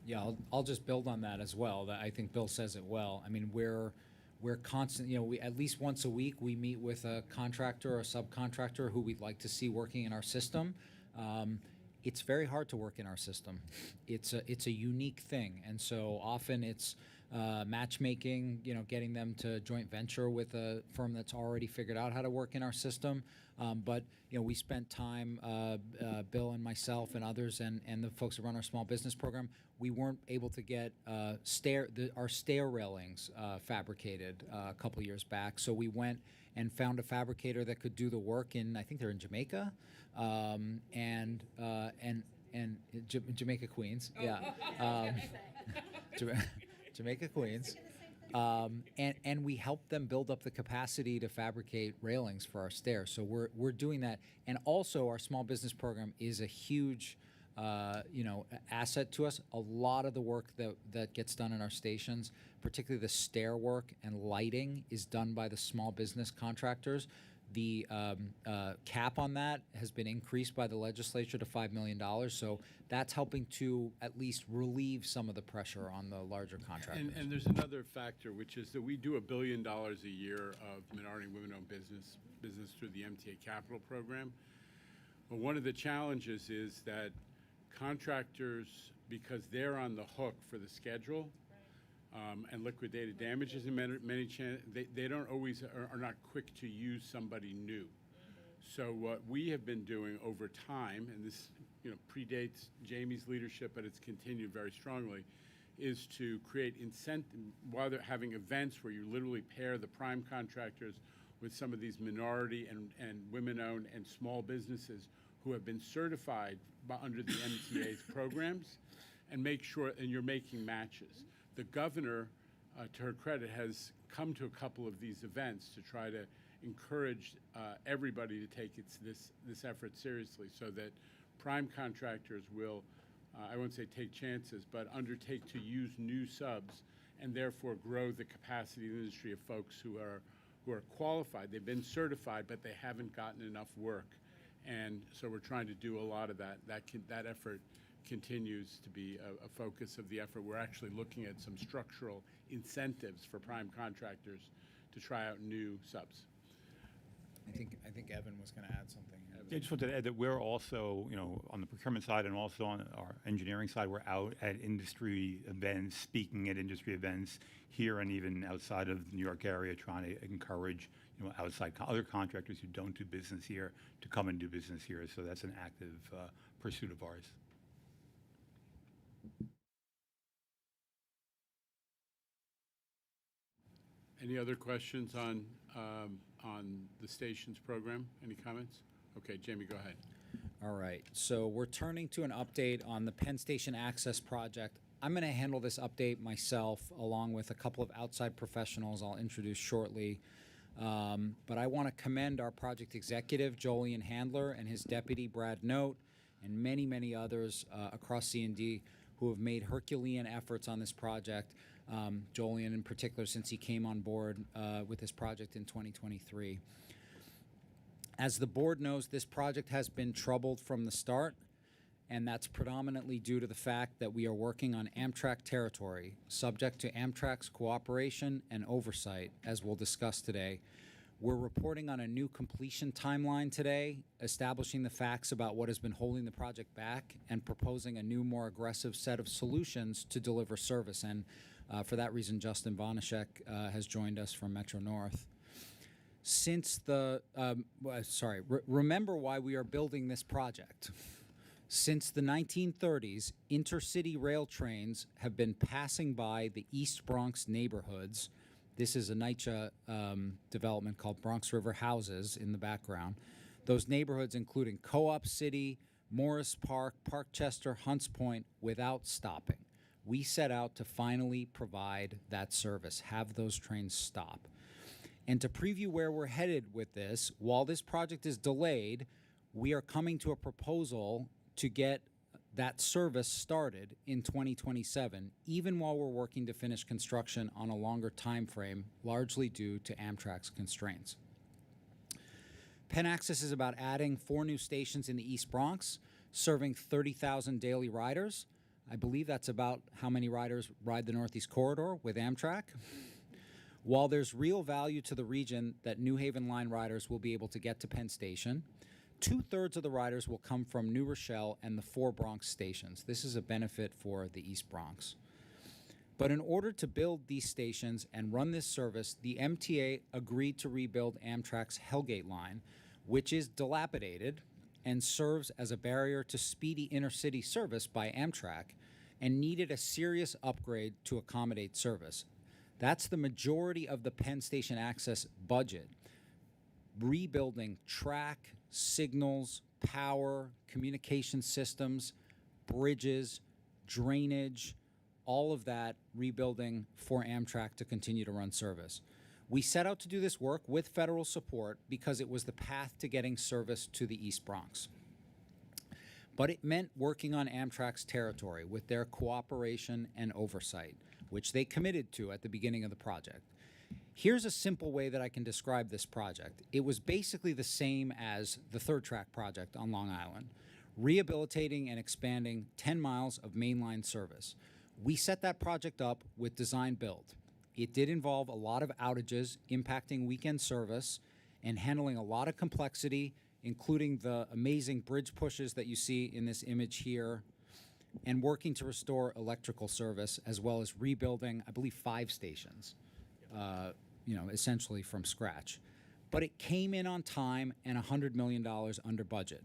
Speaker 9: Yeah, I'll just build on that as well. I think Bill says it well. I mean, we're constant, we at least once a week we meet with a contractor or a subcontractor who we'd like to see working in our system. It's very hard to work in our system. It's a unique thing, and so often it's matchmaking, getting them to joint venture with a firm that's already figured out how to work in our system. But we spent time, Bill and myself and others, and the folks who run our small business program. We weren't able to get our stair railings fabricated a couple years back, so we went and found a fabricator that could do the work I think they're in Jamaica, and Jamaica, Queens, yeah, Jamaica, Queens. And we help them build up the capacity to fabricate railings for our stairs. So we're doing that. And also our small business program is a huge asset to us. A lot of the work that gets done in our stations, particularly the stair work and lighting, is done by the small business contractors. The cap on that has been increased by the legislature to $5 million, so that's helping to at least relieve some of the pressure on the larger contractors.
Speaker 1: And there's another factor, which is that we do $1 billion a year of minority and women-owned business through the MTA Capital Program. But one of the challenges is that contractors, because they're on the hook for the schedule and liquidated damages, in they don't always are not quick to use somebody new. So what we have been doing over time, and this predates Jamie's leadership, but it's continued very strongly, is to create incentive while they're having events where you literally pair the prime contractors with some of these minority and women-owned and small businesses who have been certified under the MTA's programs, and make sure, and you're making matches. The governor, to her credit, has come to a couple of these events to try to encourage everybody to take this effort seriously, so that prime contractors will, I won't say take chances, but undertake to use new subs and therefore grow the capacity of the industry of folks who are qualified. They've been certified, but they haven't gotten enough work. And so we're trying to do a lot of that. That effort continues to be a focus of the effort. We're actually looking at some structural incentives for prime contractors to try out new subs.
Speaker 9: I think Evan was going to add something.
Speaker 17: I just wanted to add that we're also, on the procurement side and also on our engineering side, we're out at industry events, speaking at industry events here and even outside of the New York area, trying to encourage, outside other contractors who don't do business here to come and do business here. So that's an active pursuit of ours.
Speaker 1: Any other questions on the stations program? Any comments? Okay, Jamie, go ahead.
Speaker 9: All right, so we're turning to an update on the Penn Station Access Project. I'm going to handle this update myself, along with a couple of outside professionals I'll introduce shortly. But I want to commend our project executive, Jolien Handler, and his deputy, Brad Note, and many, many others across C&D who have made Herculean efforts on this project. Jolien in particular, since he came on board with this project in 2023. As the board knows, this project has been troubled from the start, and that's predominantly due to the fact that we are working on Amtrak territory, subject to Amtrak's cooperation and oversight, as we'll discuss today. We're reporting on a new completion timeline today, establishing the facts about what has been holding the project back and proposing a new, more aggressive set of solutions to deliver service. And for that reason, Justin Vanashek has joined us from Metro North. Since the, remember why we are building this project. Since the 1930s, intercity rail trains have been passing by the East Bronx neighborhoods. This is a NYCHA development called Bronx River Houses in the background. Those neighborhoods including Co-op City, Morris Park, Parkchester, Hunts Point, without stopping. We set out to finally provide that service, have those trains stop. And to preview where we're headed with this, while this project is delayed, we are coming to a proposal to get that service started in 2027, even while we're working to finish construction on a longer time frame, largely due to Amtrak's constraints. Penn Access is about adding 4 new stations in the East Bronx, serving 30,000 daily riders. I believe that's about how many riders ride the Northeast Corridor with Amtrak. While there's real value to the region that New Haven Line riders will be able to get to Penn Station, 2/3 of the riders will come from New Rochelle and the 4 Bronx stations. This is a benefit for the East Bronx. But in order to build these stations and run this service, the MTA agreed to rebuild Amtrak's Hellgate line, which is dilapidated and serves as a barrier to speedy intercity service by Amtrak, and needed a serious upgrade to accommodate service. That's the majority of the Penn Station Access budget. Rebuilding track, signals, power, communication systems, bridges, drainage, all of that rebuilding for Amtrak to continue to run service. We set out to do this work with federal support because it was the path to getting service to the East Bronx. but it meant working on Amtrak's territory with their cooperation and oversight, which they committed to at the beginning of the project. Here's a simple way that I can describe this project. It was basically the same as the third track project on Long Island, rehabilitating and expanding 10 miles of mainline service. We set that project up with design build. It did involve a lot of outages impacting weekend service and handling a lot of complexity, including the amazing bridge pushes that you see in this image here, and working to restore electrical service, as well as rebuilding, I believe, 5 stations, essentially from scratch. But it came in on time and $100 million under budget.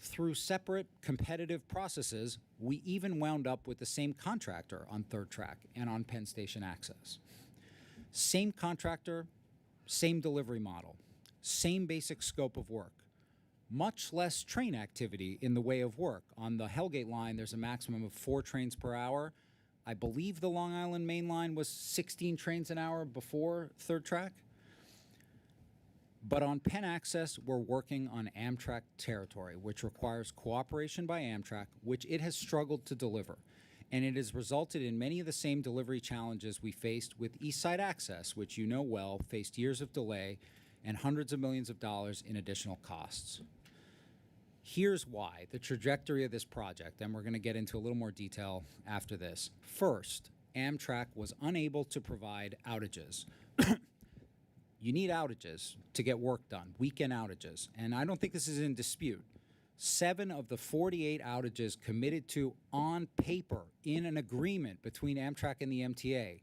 Speaker 9: Through separate competitive processes, we even wound up with the same contractor on third track and on Penn Station Access. Same contractor, same delivery model, same basic scope of work. Much less train activity in the way of work. On the Hellgate line, there's a maximum of 4 trains per hour. I believe the Long Island main line was 16 trains an hour before third track. But on Penn Access, we're working on Amtrak territory, which requires cooperation by Amtrak, which it has struggled to deliver. And it has resulted in many of the same delivery challenges we faced with East Side Access, which you know well, faced years of delay and hundreds of millions of dollars in additional costs. Here's why, the trajectory of this project, and we're going to get into a little more detail after this. First, Amtrak was unable to provide outages. You need outages to get work done, weekend outages, and I don't think this is in dispute. 7 of the 48 outages committed to on paper in an agreement between Amtrak and the MTA,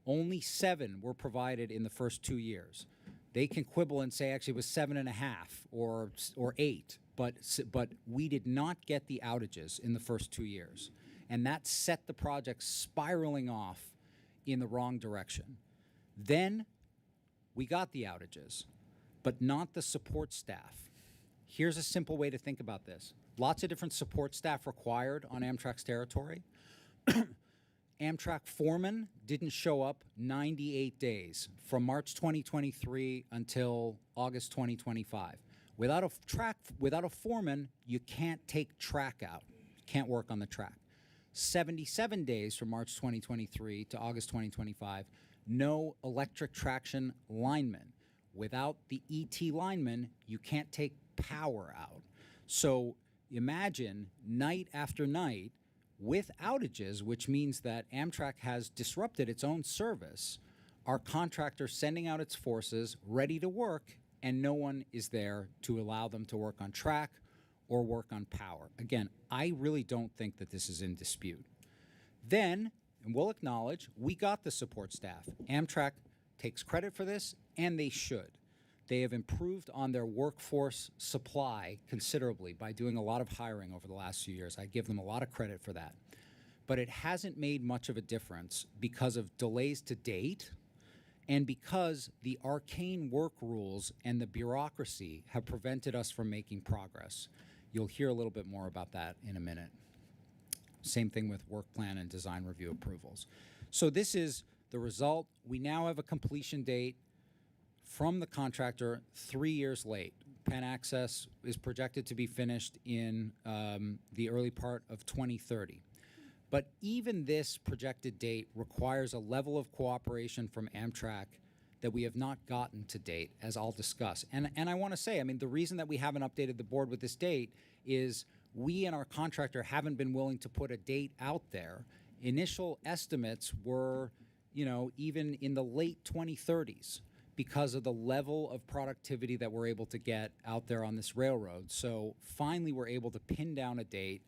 Speaker 9: only 7 were provided in the first 2 years. They can quibble and say actually it was 7.5 or 8, but we did not get the outages in the first 2 years, and that set the project spiraling off in the wrong direction. Then we got the outages, but not the support staff. Here's a simple way to think about this. Lots of different support staff required on Amtrak's territory. Amtrak foreman didn't show up 98 days from March 2023 until August 2025. Without a foreman, you can't take track out, can't work on the track. 77 days from March 2023 to August 2025, no electric traction lineman. Without the ET lineman, you can't take power out. So imagine night after night with outages, which means that Amtrak has disrupted its own service, our contractor sending out its forces ready to work, and no one is there to allow them to work on track or work on power. Again, I really don't think that this is in dispute. Then, and we'll acknowledge, we got the support staff. Amtrak takes credit for this, and they should. They have improved on their workforce supply considerably by doing a lot of hiring over the last few years. I give them a lot of credit for that. But it hasn't made much of a difference because of delays to date and because the arcane work rules and the bureaucracy have prevented us from making progress. You'll hear a little bit more about that in a minute. Same thing with work plan and design review approvals. So this is the result. We now have a completion date from the contractor 3 years late. Penn Access is projected to be finished in the early part of 2030. But even this projected date requires a level of cooperation from Amtrak that we have not gotten to date, as I'll discuss. And I want to say, I mean, the reason that we haven't updated the board with this date is we and our contractor haven't been willing to put a date out there. Initial estimates were, even in the late 2030s because of the level of productivity that we're able to get out there on this railroad. So finally, we're able to pin down a date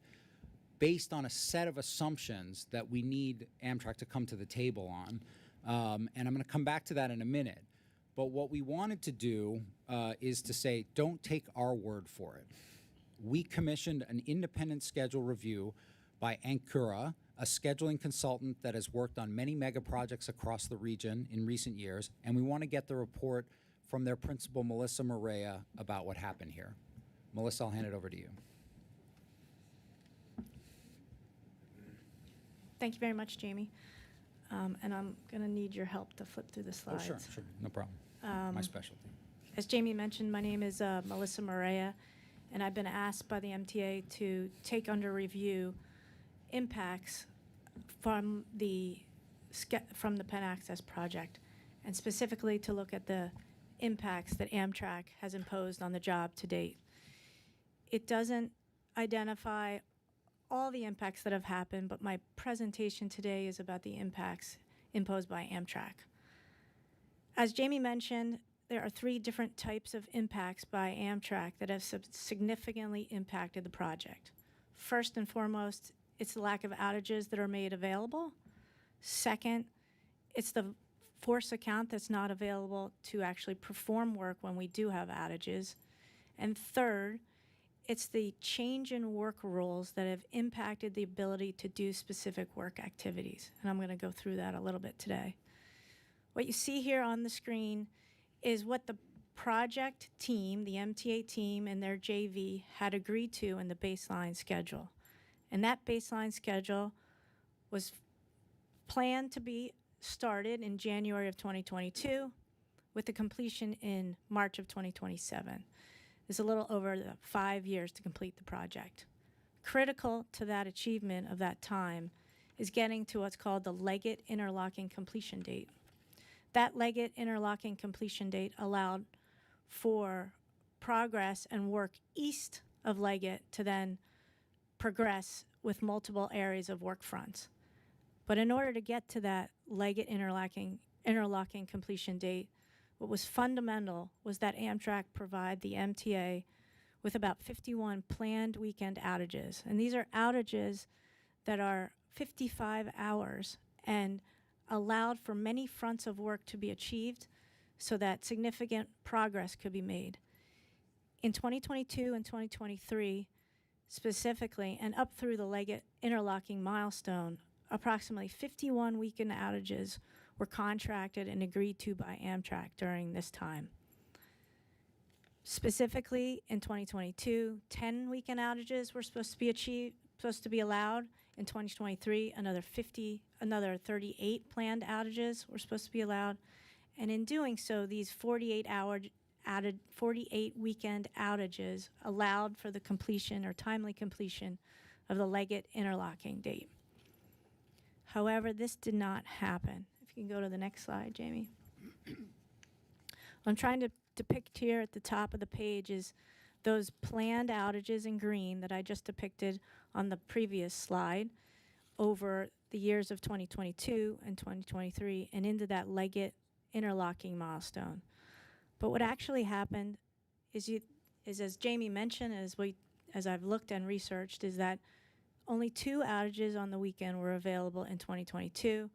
Speaker 9: based on a set of assumptions that we need Amtrak to come to the table on. And I'm going to come back to that in a minute. But what we wanted to do is to say, don't take our word for it. We commissioned an independent schedule review by Ankura, a scheduling consultant that has worked on many mega projects across the region in recent years, and we want to get the report from their principal, Melissa Morea, about what happened here. Melissa, I'll hand it over to you.
Speaker 18: Thank you very much, Jamie. And I'm going to need your help to flip through the slides.
Speaker 9: Oh, sure, no problem. My specialty.
Speaker 18: As Jamie mentioned, my name is Melissa Morea, and I've been asked by the MTA to take under review impacts from the Penn Access project, and specifically to look at the impacts that Amtrak has imposed on the job to date. It doesn't identify all the impacts that have happened, but my presentation today is about the impacts imposed by Amtrak. As Jamie mentioned, there are 3 different types of impacts by Amtrak that have significantly impacted the project. First and foremost, it's the lack of outages that are made available. Second, it's the force account that's not available to actually perform work when we do have outages. And third, it's the change in work rules that have impacted the ability to do specific work activities. And I'm going to go through that a little bit today. What you see here on the screen is what the project team, the MTA team and their JV had agreed to in the baseline schedule. And that baseline schedule was planned to be started in January of 2022 with the completion in March of 2027. It's a little over 5 years to complete the project. Critical to that achievement of that time is getting to what's called the Leggett interlocking completion date. That Leggett interlocking completion date allowed for progress and work east of Leggett to then progress with multiple areas of work fronts. But in order to get to that Leggett interlocking completion date, what was fundamental was that Amtrak provide the MTA with about 51 planned weekend outages. And these are outages that are 55 hours and allowed for many fronts of work to be achieved so that significant progress could be made. In 2022 and 2023, specifically, and up through the Leggett interlocking milestone, approximately 51 weekend outages were contracted and agreed to by Amtrak during this time. Specifically, in 2022, 10 weekend outages were supposed to be allowed. In 2023, another 38 planned outages were supposed to be allowed. And in doing so, these 48 weekend outages allowed for the completion or timely completion of the Leggett interlocking date. However, this did not happen. If you can go to the next slide, Jamie. What I'm trying to depict here at the top of the page is those planned outages in green that I just depicted on the previous slide over the years of 2022 and 2023 and into that Leggett interlocking milestone. But what actually happened is as Jamie mentioned, as I've looked and researched, is that only 2 outages on the weekend were available in 2022,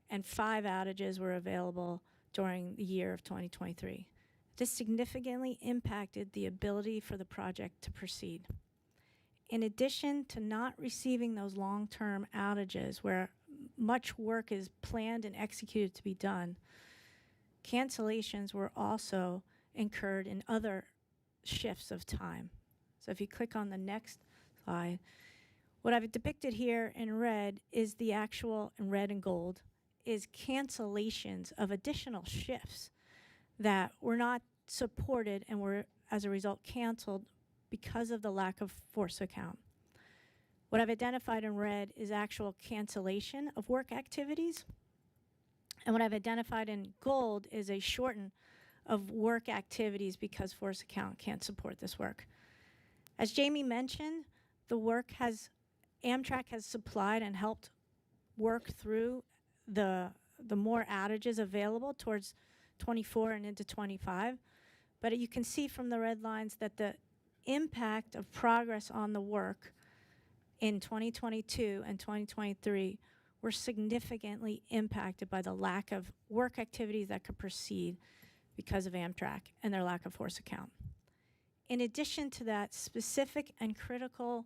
Speaker 18: and 5 outages were available during the year of 2023. This significantly impacted the ability for the project to proceed. In addition to not receiving those long-term outages where much work is planned and executed to be done, cancellations were also incurred in other shifts of time. So if you click on the next slide, what I've depicted here in red is the actual, in red and gold, is cancellations of additional shifts that were not supported and were, as a result, canceled because of the lack of force account. What I've identified in red is actual cancellation of work activities. And what I've identified in gold is a shorten of work activities because force account can't support this work. As Jamie mentioned, Amtrak has supplied and helped work through the more outages available towards 24 and into 25. But you can see from the red lines that the impact of progress on the work in 2022 and 2023 were significantly impacted by the lack of work activities that could proceed because of Amtrak and their lack of force account. In addition to that, specific and critical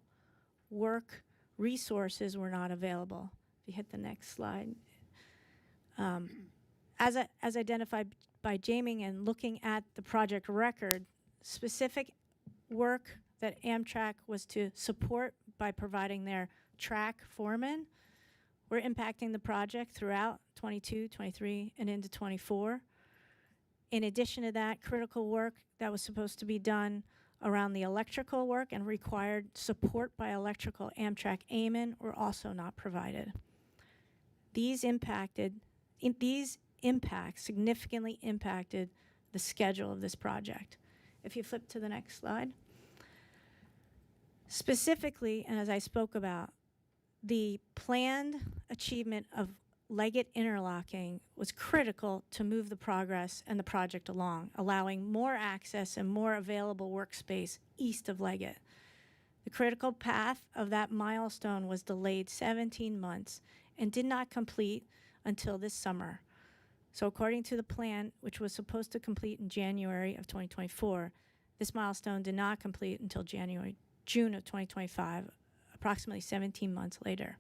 Speaker 18: work resources were not available. If you hit the next slide. As identified by Jamie and looking at the project record, specific work that Amtrak was to support by providing their track foremen were impacting the project throughout 22, 23, and into 24. In addition to that, critical work that was supposed to be done around the electrical work and required support by electrical Amtrak Amon were also not provided. These impacts significantly impacted the schedule of this project. If you flip to the next slide. Specifically, and as I spoke about, the planned achievement of Leggett interlocking was critical to move the progress and the project along, allowing more access and more available workspace east of Leggett. The critical path of that milestone was delayed 17 months and did not complete until this summer. So according to the plan, which was supposed to complete in January of 2024, this milestone did not complete until June of 2025, approximately 17 months later.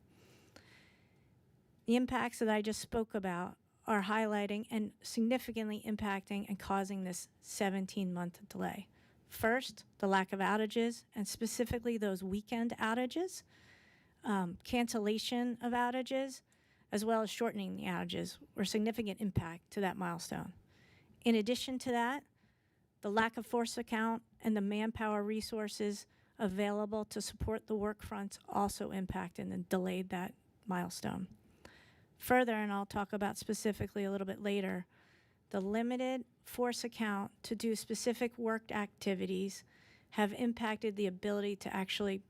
Speaker 18: The impacts that I just spoke about are highlighting and significantly impacting and causing this 17-month delay. First, the lack of outages, and specifically those weekend outages, cancellation of outages, as well as shortening the outages were significant impact to that milestone. In addition to that, the lack of force account and the manpower resources available to support the work fronts also impacted and delayed that milestone. Further, and I'll talk about specifically a little bit later, the limited force account to do specific work activities have impacted the ability to actually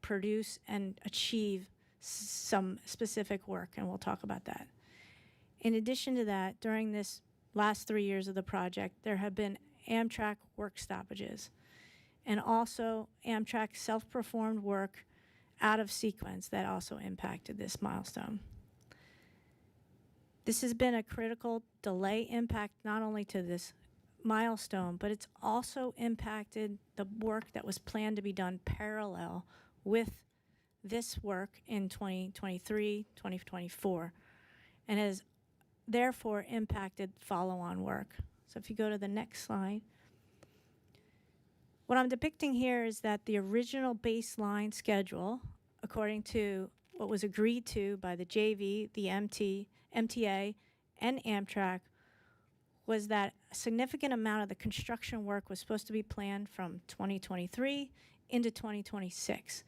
Speaker 18: produce and achieve some specific work, and we'll talk about that. In addition to that, during this last 3 years of the project, there have been Amtrak work stoppages, and also Amtrak self-performed work out of sequence that also impacted this milestone. This has been a critical delay impact not only to this milestone, but it's also impacted the work that was planned to be done parallel with this work in 2023, 2024, and has therefore impacted follow-on work. So if you go to the next slide. What I'm depicting here is that the original baseline schedule, according to what was agreed to by the JV, the MTA, and Amtrak, was that a significant amount of the construction work was supposed to be planned from 2023 into 2026.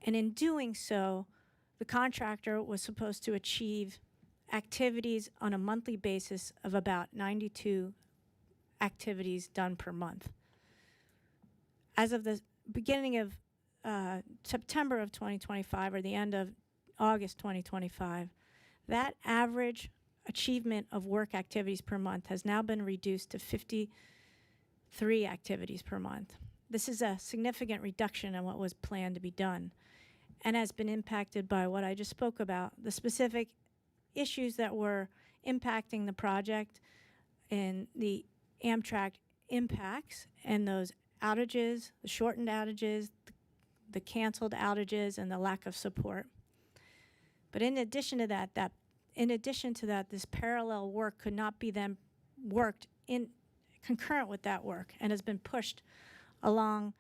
Speaker 18: And in doing so, the contractor was supposed to achieve activities on a monthly basis of about 92 activities done per month. As of the beginning of September of 2025 or the end of August 2025, that average achievement of work activities per month has now been reduced to 53 activities per month. This is a significant reduction in what was planned to be done and has been impacted by what I just spoke about, the specific issues that were impacting the project and the Amtrak impacts and those outages, the shortened outages, the canceled outages, and the lack of support. But in addition to that, this parallel work could not be then worked in concurrent with that work and has been pushed along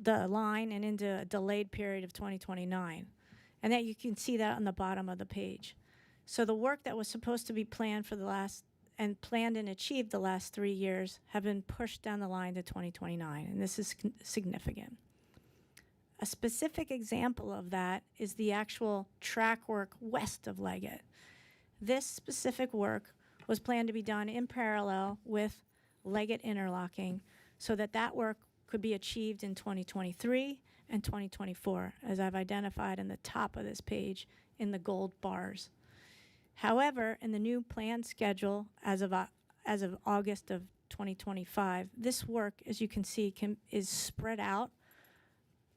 Speaker 18: the line and into a delayed period of 2029. And that you can see that on the bottom of the page. So the work that was supposed to be planned for the last and planned and achieved the last 3 years have been pushed down the line to 2029, and this is significant. A specific example of that is the actual track work west of Leggett. This specific work was planned to be done in parallel with Leggett interlocking so that that work could be achieved in 2023 and 2024, as I've identified in the top of this page in the gold bars. However, in the new planned schedule as of August of 2025, this work, as you can see, is spread out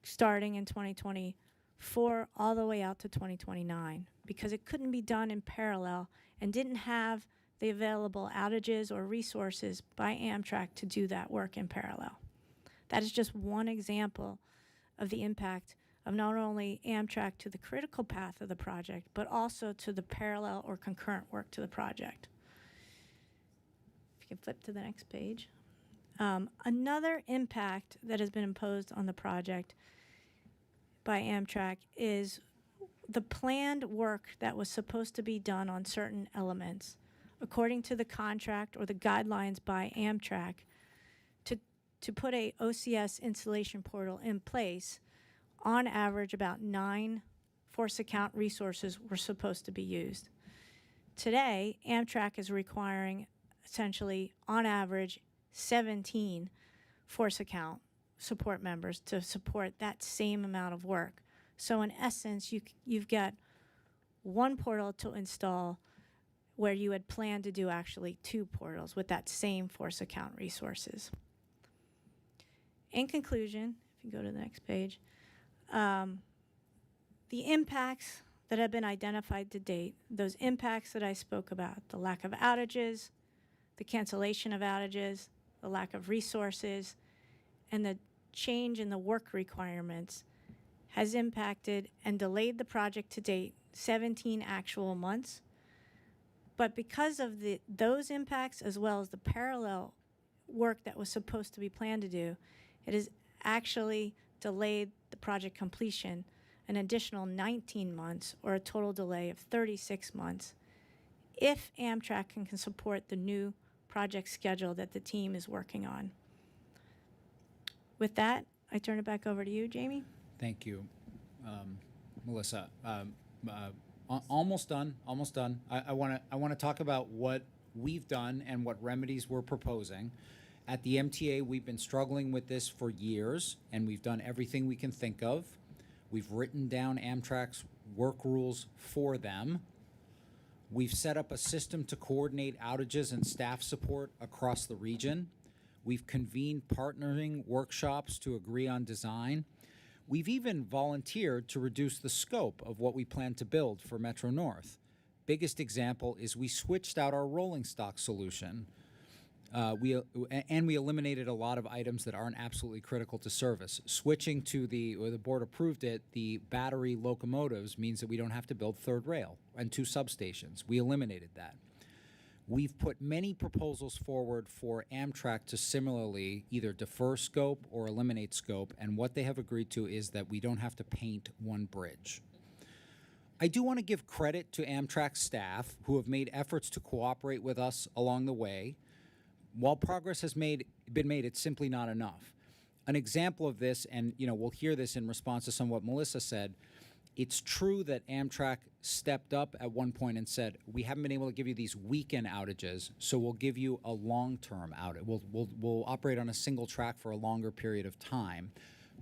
Speaker 18: starting in 2024 all the way out to 2029 because it couldn't be done in parallel and didn't have the available outages or resources by Amtrak to do that work in parallel. That is just one example of the impact of not only Amtrak to the critical path of the project, but also to the parallel or concurrent work to the project. If you can flip to the next page. Another impact that has been imposed on the project by Amtrak is the planned work that was supposed to be done on certain elements, according to the contract or the guidelines by Amtrak, to put a OCS installation portal in place, on average, about 9 force account resources were supposed to be used. Today, Amtrak is requiring essentially, on average, 17 force account support members to support that same amount of work. So in essence, you've got one portal to install where you had planned to do actually 2 portals with that same force account resources. In conclusion, if you go to the next page, the impacts that have been identified to date, those impacts that I spoke about, the lack of outages, the cancellation of outages, the lack of resources, and the change in the work requirements has impacted and delayed the project to date 17 actual months. But because of those impacts, as well as the parallel work that was supposed to be planned to do, it has actually delayed the project completion an additional 19 months, or a total delay of 36 months, if Amtrak can support the new project schedule that the team is working on. With that, I turn it back over to you, Jamie.
Speaker 9: Thank you, Melissa. Almost done. Almost done. I want to talk about what we've done and what remedies we're proposing. At the MTA, we've been struggling with this for years, and we've done everything we can think of. We've written down Amtrak's work rules for them. We've set up a system to coordinate outages and staff support across the region. We've convened partnering workshops to agree on design. We've even volunteered to reduce the scope of what we plan to build for Metro North. Biggest example is we switched out our rolling stock solution. We eliminated a lot of items that aren't absolutely critical to service. Switching to the board approved it, the battery locomotives means that we don't have to build third rail and 2 substations. We eliminated that. We've put many proposals forward for Amtrak to similarly either defer scope or eliminate scope, and what they have agreed to is that we don't have to paint one bridge. I do want to give credit to Amtrak staff who have made efforts to cooperate with us along the way. While progress has been made, it's simply not enough. An example of this, and we'll hear this in response to some of what Melissa said, it's true that Amtrak stepped up at one point and said, we haven't been able to give you these weekend outages, so we'll give you a long-term outage. We'll operate on a single track for a longer period of time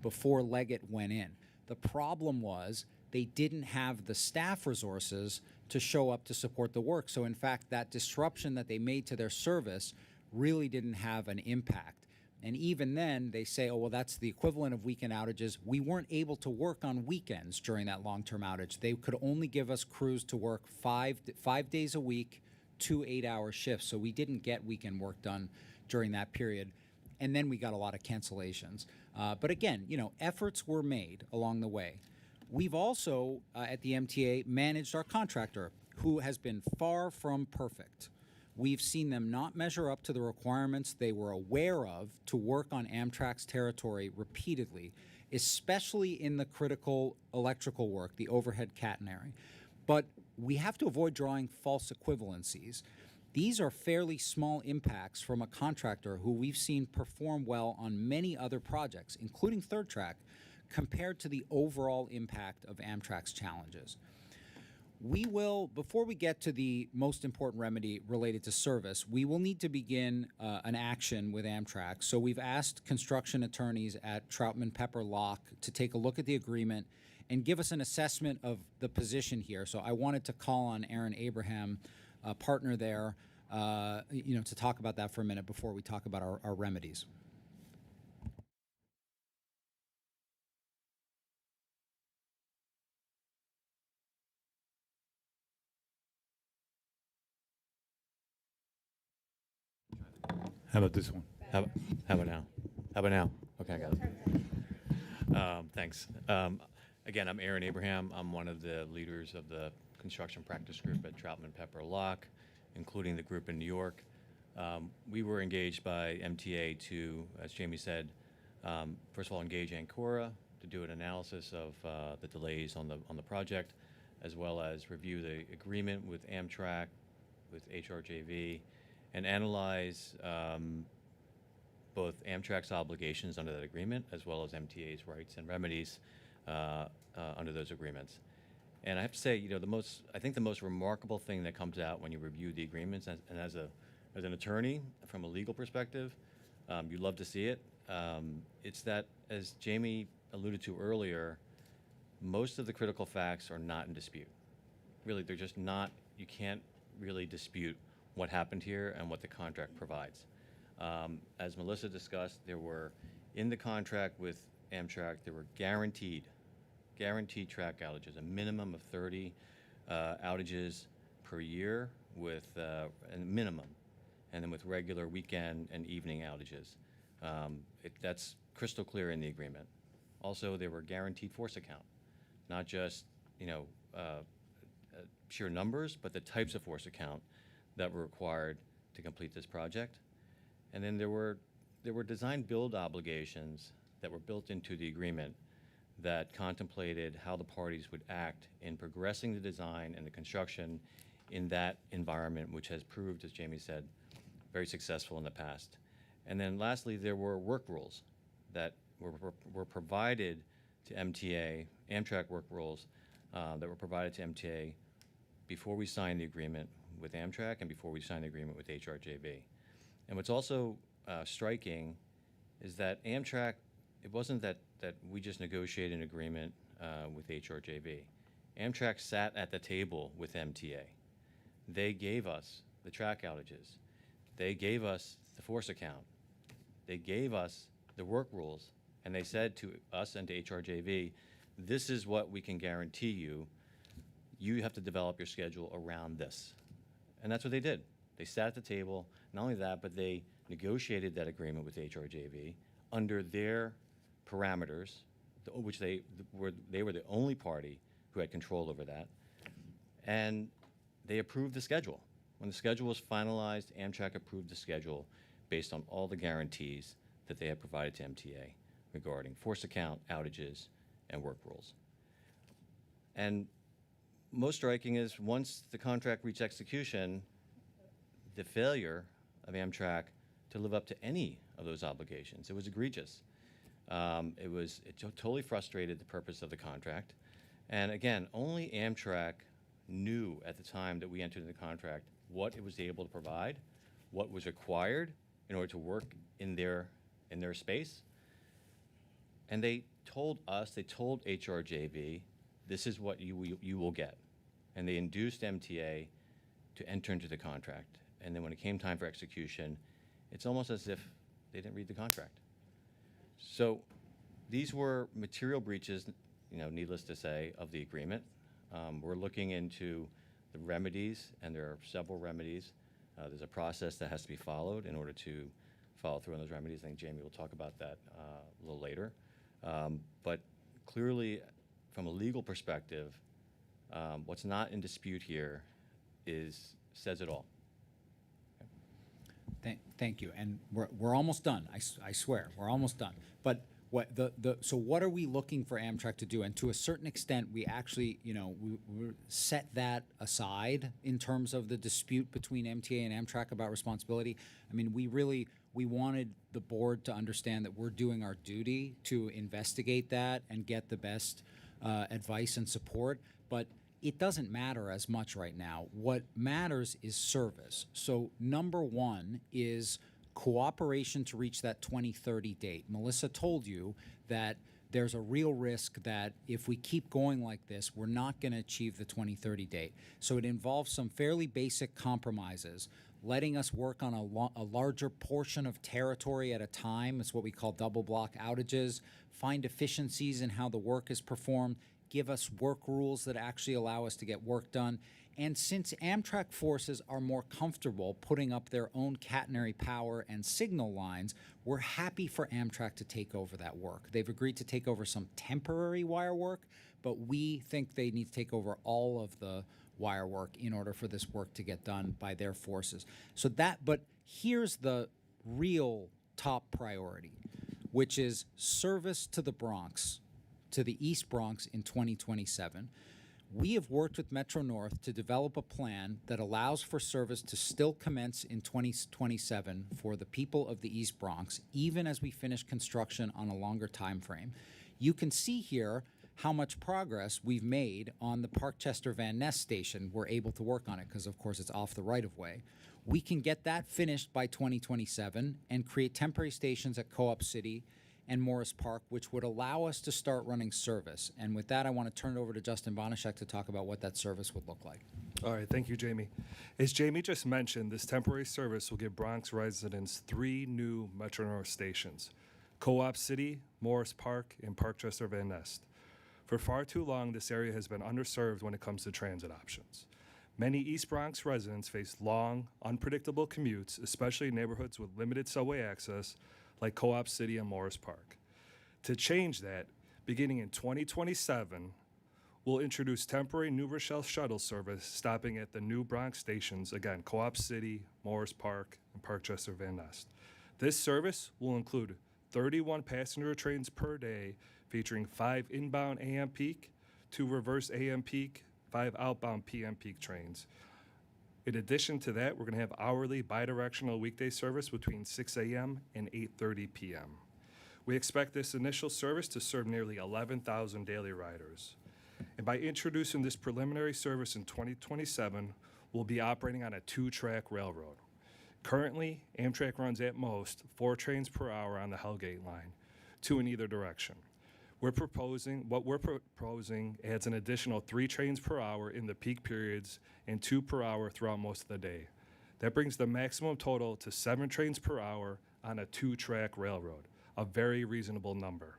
Speaker 9: before Leggett went in. The problem was they didn't have the staff resources to show up to support the work. So in fact, that disruption that they made to their service really didn't have an impact. And even then, they say, oh, well, that's the equivalent of weekend outages. We weren't able to work on weekends during that long-term outage. They could only give us crews to work five days a week, 2 8-hour shifts. So we didn't get weekend work done during that period. And then we got a lot of cancellations. But again, efforts were made along the way. We've also, at the MTA, managed our contractor, who has been far from perfect. We've seen them not measure up to the requirements they were aware of to work on Amtrak's territory repeatedly, especially in the critical electrical work, the overhead catenary. But we have to avoid drawing false equivalencies. These are fairly small impacts from a contractor who we've seen perform well on many other projects, including Third Track, compared to the overall impact of Amtrak's challenges. We will, before we get to the most important remedy related to service, we will need to begin an action with Amtrak. So we've asked construction attorneys at Troutman Pepper Locke to take a look at the agreement and give us an assessment of the position here. So I wanted to call on Aaron Abraham, a partner there, to talk about that for a minute before we talk about our remedies.
Speaker 17: How about this one?
Speaker 19: How about now? How about now? Okay, I got it. Thanks. Again, I'm Aaron Abraham. I'm one of the leaders of the construction practice group at Troutman Pepper Locke, including the group in New York. We were engaged by MTA to, as Jamie said, first of all, engage Ancora to do an analysis of the delays on the project, as well as review the agreement with Amtrak, with HRJV, and analyze both Amtrak's obligations under that agreement as well as MTA's rights and remedies under those agreements. And I have to say, you know, I think the most remarkable thing that comes out when you review the agreements, and as an attorney from a legal perspective, you love to see it. It's that, as Jamie alluded to earlier, most of the critical facts are not in dispute. Really, they're just not. You can't really dispute what happened here and what the contract provides. As Melissa discussed, there were, in the contract with Amtrak, there were guaranteed track outages, a minimum of 30 outages per year with a minimum, and then with regular weekend and evening outages. That's crystal clear in the agreement. Also, there were guaranteed force account, not just, you know, sheer numbers, but the types of force account that were required to complete this project. And then there were design build obligations that were built into the agreement that contemplated how the parties would act in progressing the design and the construction in that environment, which has proved, as Jamie said, very successful in the past. And then lastly, there were work rules that were provided to MTA, Amtrak work rules that were provided to MTA before we signed the agreement with Amtrak and before we signed the agreement with HRJV. And what's also striking is that Amtrak, it wasn't that we just negotiated an agreement with HRJV. Amtrak sat at the table with MTA. They gave us the track outages. They gave us the force account. They gave us the work rules, and they said to us and to HRJV, this is what we can guarantee you. You have to develop your schedule around this. And that's what they did. They sat at the table. Not only that, but they negotiated that agreement with HRJV under their parameters, which they were the only party who had control over that. And they approved the schedule. When the schedule was finalized, Amtrak approved the schedule based on all the guarantees that they had provided to MTA regarding force account, outages, and work rules. And most striking is once the contract reached execution, the failure of Amtrak to live up to any of those obligations. It was egregious. It totally frustrated the purpose of the contract. And again, only Amtrak knew at the time that we entered the contract what it was able to provide, what was required in order to work in their space. And they told us, they told HRJV, this is what you will get. And they induced MTA to enter into the contract. And then when it came time for execution, it's almost as if they didn't read the contract. So these were material breaches, needless to say, of the agreement. We're looking into the remedies, and there are several remedies. There's a process that has to be followed in order to follow through on those remedies. I think Jamie will talk about that a little later. But clearly, from a legal perspective, what's not in dispute here says it all.
Speaker 9: Thank you, and we're almost done. I swear, we're almost done. But so what are we looking for Amtrak to do? And to a certain extent, we actually, we set that aside in terms of the dispute between MTA and Amtrak about responsibility. I mean, we wanted the board to understand that we're doing our duty to investigate that and get the best advice and support, but it doesn't matter as much right now. What matters is service. So number one is cooperation to reach that 2030 date. Melissa told you that there's a real risk that if we keep going like this, we're not going to achieve the 2030 date. So it involves some fairly basic compromises, letting us work on a larger portion of territory at a time. It's what we call double block outages, find efficiencies in how the work is performed, give us work rules that actually allow us to get work done. And since Amtrak forces are more comfortable putting up their own catenary power and signal lines, we're happy for Amtrak to take over that work. They've agreed to take over some temporary wire work, but we think they need to take over all of the wire work in order for this work to get done by their forces. But here's the real top priority, which is service to the Bronx, to the East Bronx in 2027. We have worked with Metro North to develop a plan that allows for service to still commence in 2027 for the people of the East Bronx, even as we finish construction on a longer time frame. You can see here how much progress we've made on the Parkchester Van Ness station. We're able to work on it because, of course, it's off the right-of-way. We can get that finished by 2027 and create temporary stations at Co-op City and Morris Park, which would allow us to start running service. And with that, I want to turn it over to Justin Bonashek to talk about what that service would look like.
Speaker 20: All right, thank you, Jamie. As Jamie just mentioned, this temporary service will give Bronx residents 3 new Metro North stations: Co-op City, Morris Park, and Parkchester Van Nest. For far too long, this area has been underserved when it comes to transit options. Many East Bronx residents face long, unpredictable commutes, especially in neighborhoods with limited subway access, like Co-op City and Morris Park. To change that, beginning in 2027, we'll introduce temporary New Rochelle shuttle service stopping at the new Bronx stations, again, Co-op City, Morris Park, and Parkchester Van Nest. This service will include 31 passenger trains per day, featuring 5 inbound AM peak, 2 reverse AM peak, 5 outbound PM peak trains. In addition to that, we're going to have hourly bidirectional weekday service between 6 a.m. and 8:30 p.m. We expect this initial service to serve nearly 11,000 daily riders. And by introducing this preliminary service in 2027, we'll be operating on a 2-track railroad. Currently, Amtrak runs at most 4 trains per hour on the Hellgate line, 2 in either direction. What we're proposing adds an additional 3 trains per hour in the peak periods and 2 per hour throughout most of the day. That brings the maximum total to 7 trains per hour on a 2-track railroad, a very reasonable number.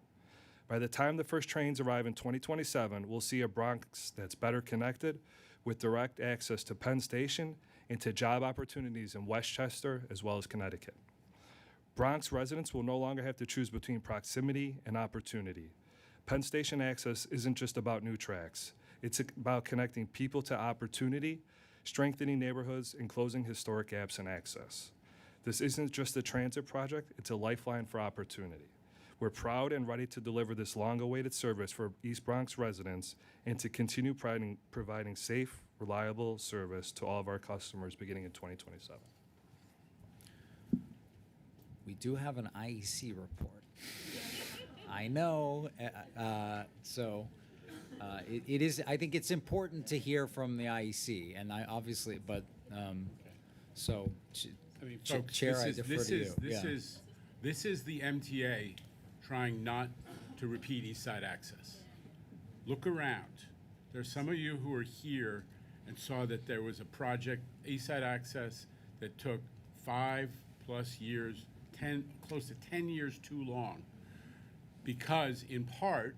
Speaker 20: By the time the first trains arrive in 2027, we'll see a Bronx that's better connected with direct access to Penn Station and to job opportunities in Westchester as well as Connecticut. Bronx residents will no longer have to choose between proximity and opportunity. Penn Station access isn't just about new tracks. It's about connecting people to opportunity, strengthening neighborhoods, and closing historic gaps in access. This isn't just a transit project, it's a lifeline for opportunity. We're proud and ready to deliver this long-awaited service for East Bronx residents and to continue providing safe, reliable service to all of our customers beginning in 2027.
Speaker 9: We do have an IEC report. I know, it is. I think it's important to hear from the IEC, and I obviously, but so.
Speaker 1: I mean,
Speaker 9: Ch-
Speaker 1: folks,
Speaker 9: Chair, I defer to you.
Speaker 1: This is the MTA trying not to repeat East Side Access. Look around. There's some of you who are here and saw that there was a project, East Side Access, that took 5+ years, close to 10 years too long, because in part,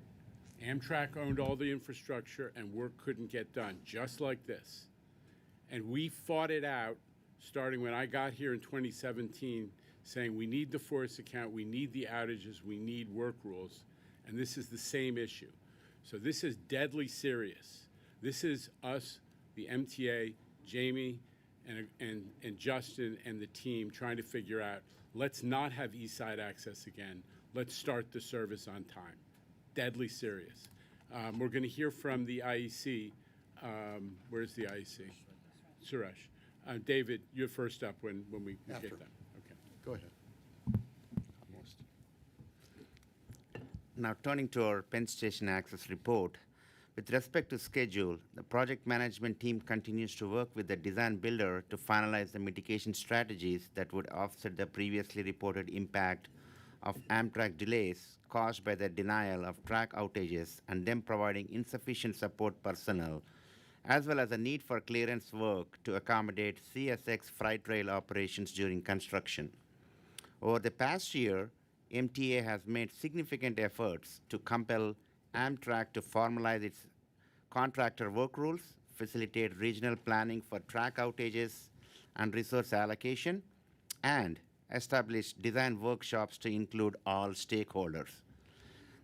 Speaker 1: Amtrak owned all the infrastructure and work couldn't get done, just like this. And we fought it out starting when I got here in 2017, saying we need the force account, we need the outages, we need work rules, and this is the same issue. So this is deadly serious. This is us, the MTA, Jamie, and Justin and the team trying to figure out, let's not have East Side Access again. Let's start the service on time. Deadly serious. We're going to hear from the IEC. Where's the IEC? Suresh. David, you're first up when we get them. Okay.
Speaker 13: Go ahead. Now, turning to our Penn Station Access report, with respect to schedule, the project management team continues to work with the design builder to finalize the mitigation strategies that would offset the previously reported impact of Amtrak delays caused by the denial of track outages and them providing insufficient support personnel, as well as a need for clearance work to accommodate CSX freight rail operations during construction. Over the past year, MTA has made significant efforts to compel Amtrak to formalize its contractor work rules, facilitate regional planning for track outages and resource allocation, and establish design workshops to include all stakeholders.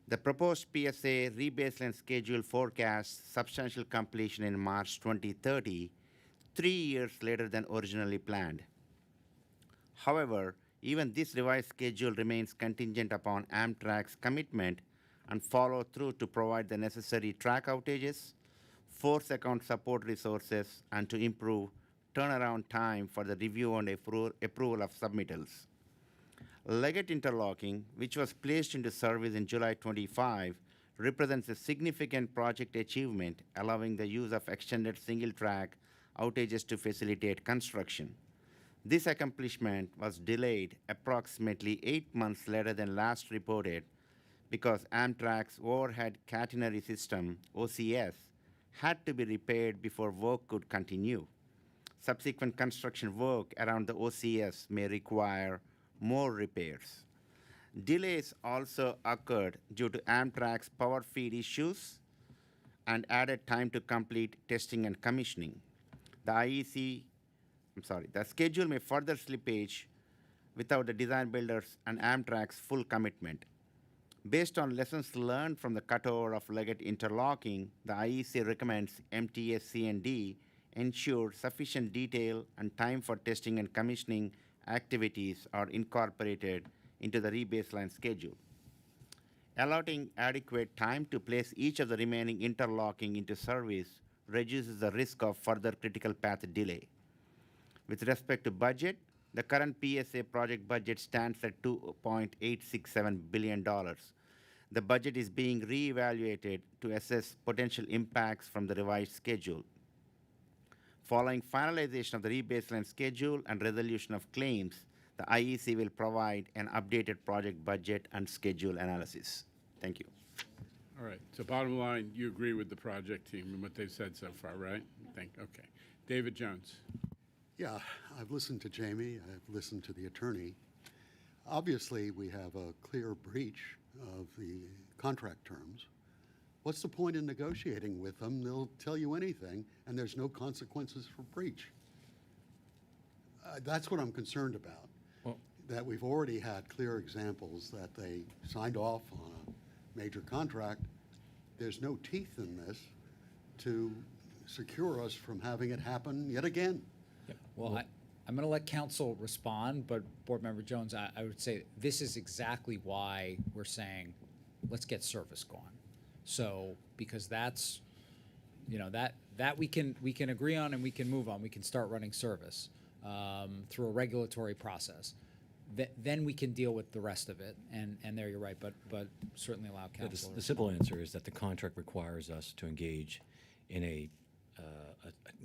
Speaker 13: The proposed PSA rebaseline schedule forecasts substantial completion in March 2030, 3 years later than originally planned. However, even this revised schedule remains contingent upon Amtrak's commitment and follow through to provide the necessary track outages, force account support resources, and to improve turnaround time for the review and approval of submittals. Leggett interlocking, which was placed into service in July 25, represents a significant project achievement, allowing the use of extended single-track outages to facilitate construction. This accomplishment was delayed approximately 8 months later than last reported because Amtrak's overhead catenary system, OCS, had to be repaired before work could continue. Subsequent construction work around the OCS may require more repairs. Delays also occurred due to Amtrak's power feed issues and added time to complete testing and commissioning. The schedule may further slippage without the design builders and Amtrak's full commitment. Based on lessons learned from the cutover of Leggett interlocking, the IEC recommends MTA C&D ensure sufficient detail and time for testing and commissioning activities are incorporated into the rebaseline schedule. Allotting adequate time to place each of the remaining interlocking into service reduces the risk of further critical path delay. With respect to budget, the current PSA project budget stands at $2.867 billion. The budget is being reevaluated to assess potential impacts from the revised schedule. Following finalization of the rebaseline schedule and resolution of claims, the IEC will provide an updated project budget and schedule analysis. Thank you.
Speaker 1: All right, so bottom line, you agree with the project team and what they've said so far, right? Okay. David Jones.
Speaker 21: Yeah, I've listened to Jamie, I've listened to the attorney. Obviously, we have a clear breach of the contract terms. What's the point in negotiating with them? They'll tell you anything, and there's no consequences for breach. That's what I'm concerned about, that we've already had clear examples that they signed off on a major contract. There's no teeth in this to secure us from having it happen yet again.
Speaker 9: Yeah. Well, I'm going to let council respond, but Board Member Jones, I would say this is exactly why we're saying, let's get service going. So, because that's, that we can agree on and we can move on. We can start running service through a regulatory process. Then we can deal with the rest of it. And there you're right, but certainly allow council.
Speaker 19: The simple answer is that the contract requires us to engage in a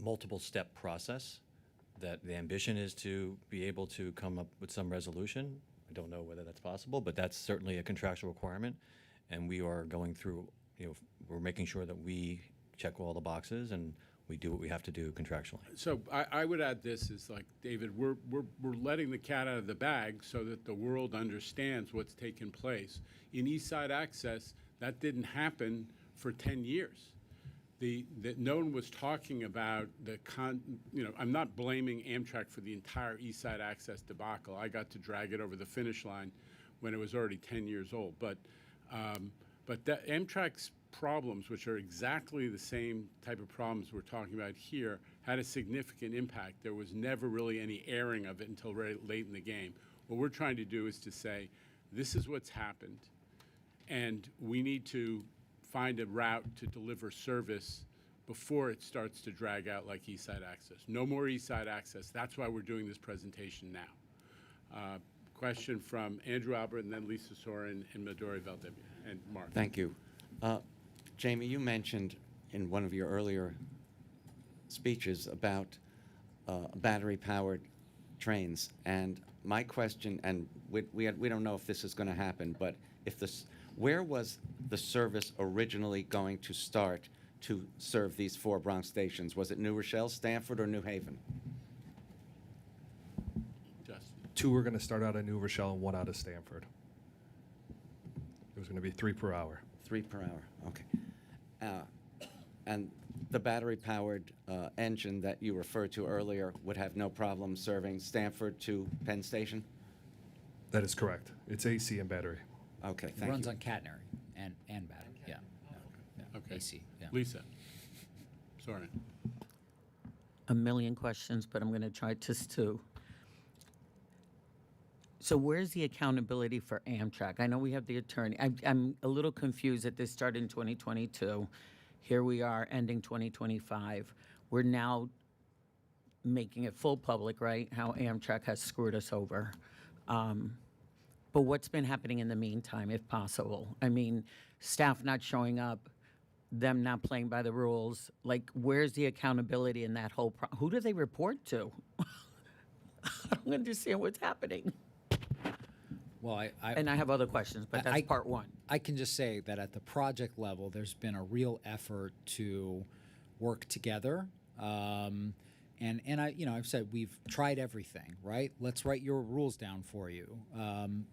Speaker 19: multiple-step process. That the ambition is to be able to come up with some resolution. I don't know whether that's possible, but that's certainly a contractual requirement. And we are going through, we're making sure that we check all the boxes and we do what we have to do contractually.
Speaker 1: So I would add this is like, David, we're letting the cat out of the bag so that the world understands what's taken place. In East Side Access, that didn't happen for 10 years. That no one was talking about I'm not blaming Amtrak for the entire East Side Access debacle. I got to drag it over the finish line when it was already 10 years old. But that Amtrak's problems, which are exactly the same type of problems we're talking about here, had a significant impact. There was never really any airing of it until very late in the game. What we're trying to do is to say, this is what's happened, and we need to find a route to deliver service before it starts to drag out like East Side Access. No more East Side Access. That's why we're doing this presentation now. Question from Andrew Albert, and then Lisa Soren and Midori Valdivia, and Mark.
Speaker 14: Thank you. Jamie, you mentioned in one of your earlier speeches about battery-powered trains, and my question, and we don't know if this is going to happen, but where was the service originally going to start to serve these 4 Bronx stations? Was it New Rochelle, Stamford, or New Haven?
Speaker 1: Justin.
Speaker 20: 2 were going to start out of New Rochelle and 1 out of Stamford. It was going to be 3 per hour.
Speaker 14: 3 per hour, okay. And the battery-powered engine that you referred to earlier would have no problem serving Stamford to Penn Station?
Speaker 20: That is correct. It's AC and battery.
Speaker 14: Okay,
Speaker 9: It
Speaker 14: thank
Speaker 9: runs
Speaker 14: you.
Speaker 9: on catenary and battery, yeah.
Speaker 1: Okay.
Speaker 9: AC, yeah.
Speaker 1: Lisa. Sorry.
Speaker 22: A million questions, but I'm going to try just 2. So where's the accountability for Amtrak? I know we have the attorney. I'm a little confused that this started in 2022. Here we are ending 2025. We're now making it full public, right? How Amtrak has screwed us over. But what's been happening in the meantime, if possible? I mean, staff not showing up, them not playing by the rules. Like, where's the accountability in that whole who do they report to? I don't understand what's happening.
Speaker 9: Well,
Speaker 22: And I have other questions, but that's part one.
Speaker 9: I can just say that at the project level, there's been a real effort to work together. And I've said we've tried everything, right? Let's write your rules down for you.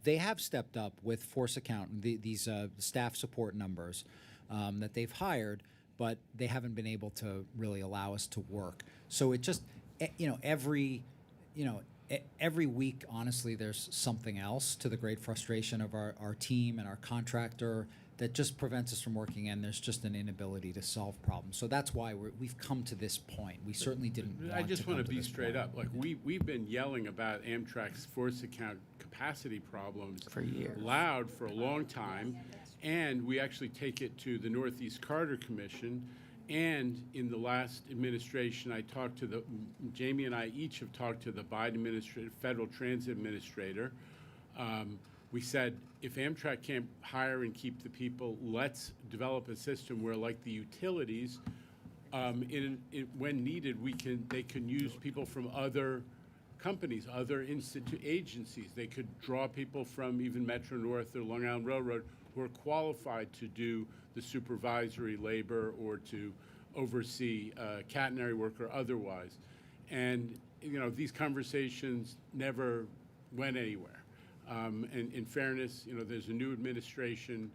Speaker 9: They have stepped up with force account, these staff support numbers that they've hired, but they haven't been able to really allow us to work. So it just, every week, honestly, there's something else, to the great frustration of our team and our contractor, that just prevents us from working, and there's just an inability to solve problems. So that's why we've come to this point. We certainly didn't want
Speaker 1: I just
Speaker 9: to come
Speaker 1: want to be
Speaker 9: this
Speaker 1: straight
Speaker 9: point.
Speaker 1: up. Like, we've been yelling about Amtrak's force account capacity problems
Speaker 22: for years,
Speaker 1: loud for a long time, and we actually take it to the Northeast Corridor Commission. And in the last administration, Jamie and I each have talked to the Biden Federal Transit Administrator. We said, if Amtrak can't hire and keep the people, let's develop a system where, like the utilities, when needed, they can use people from other companies, other agencies. They could draw people from even Metro North or Long Island Railroad who are qualified to do the supervisory labor or to oversee catenary work or otherwise. And these conversations never went anywhere. And in fairness, there's a new administration.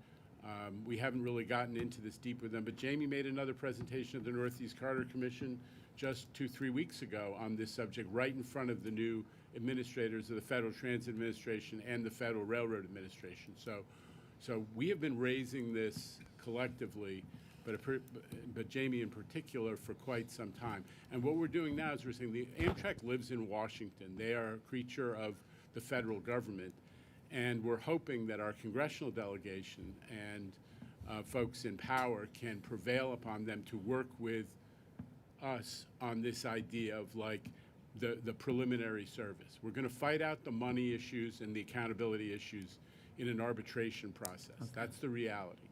Speaker 1: We haven't really gotten into this deep with them, but Jamie made another presentation at the Northeast Corridor Commission just 2-3 weeks ago on this subject, right in front of the new administrators of the Federal Transit Administration and the Federal Railroad Administration. So we have been raising this collectively, but Jamie in particular, for quite some time. And what we're doing now is we're saying the Amtrak lives in Washington. They are a creature of the federal government. And we're hoping that our congressional delegation and folks in power can prevail upon them to work with us on this idea of, like, the preliminary service. We're going to fight out the money issues and the accountability issues in an arbitration process. Okay. That's the reality.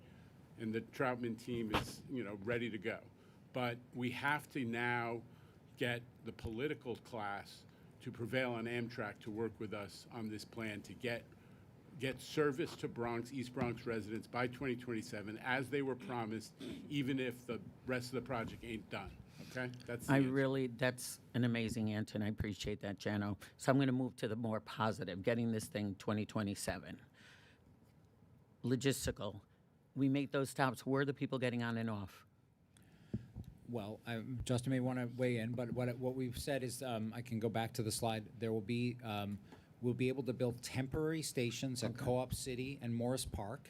Speaker 1: And the Troutman team is, ready to go. But we have to now get the political class to prevail on Amtrak to work with us on this plan to get service to East Bronx residents by 2027, as they were promised, even if the rest of the project ain't done. Okay? That's
Speaker 22: an amazing answer, and I appreciate that, Jano. So I'm going to move to the more positive, getting this thing 2027. Logistical. We make those stops. Where are the people getting on and off?
Speaker 9: Well, Justin may want to weigh in, but what we've said is, I can go back to the slide. There will be, we'll be able to build temporary stations at Co-op City and Morris Park.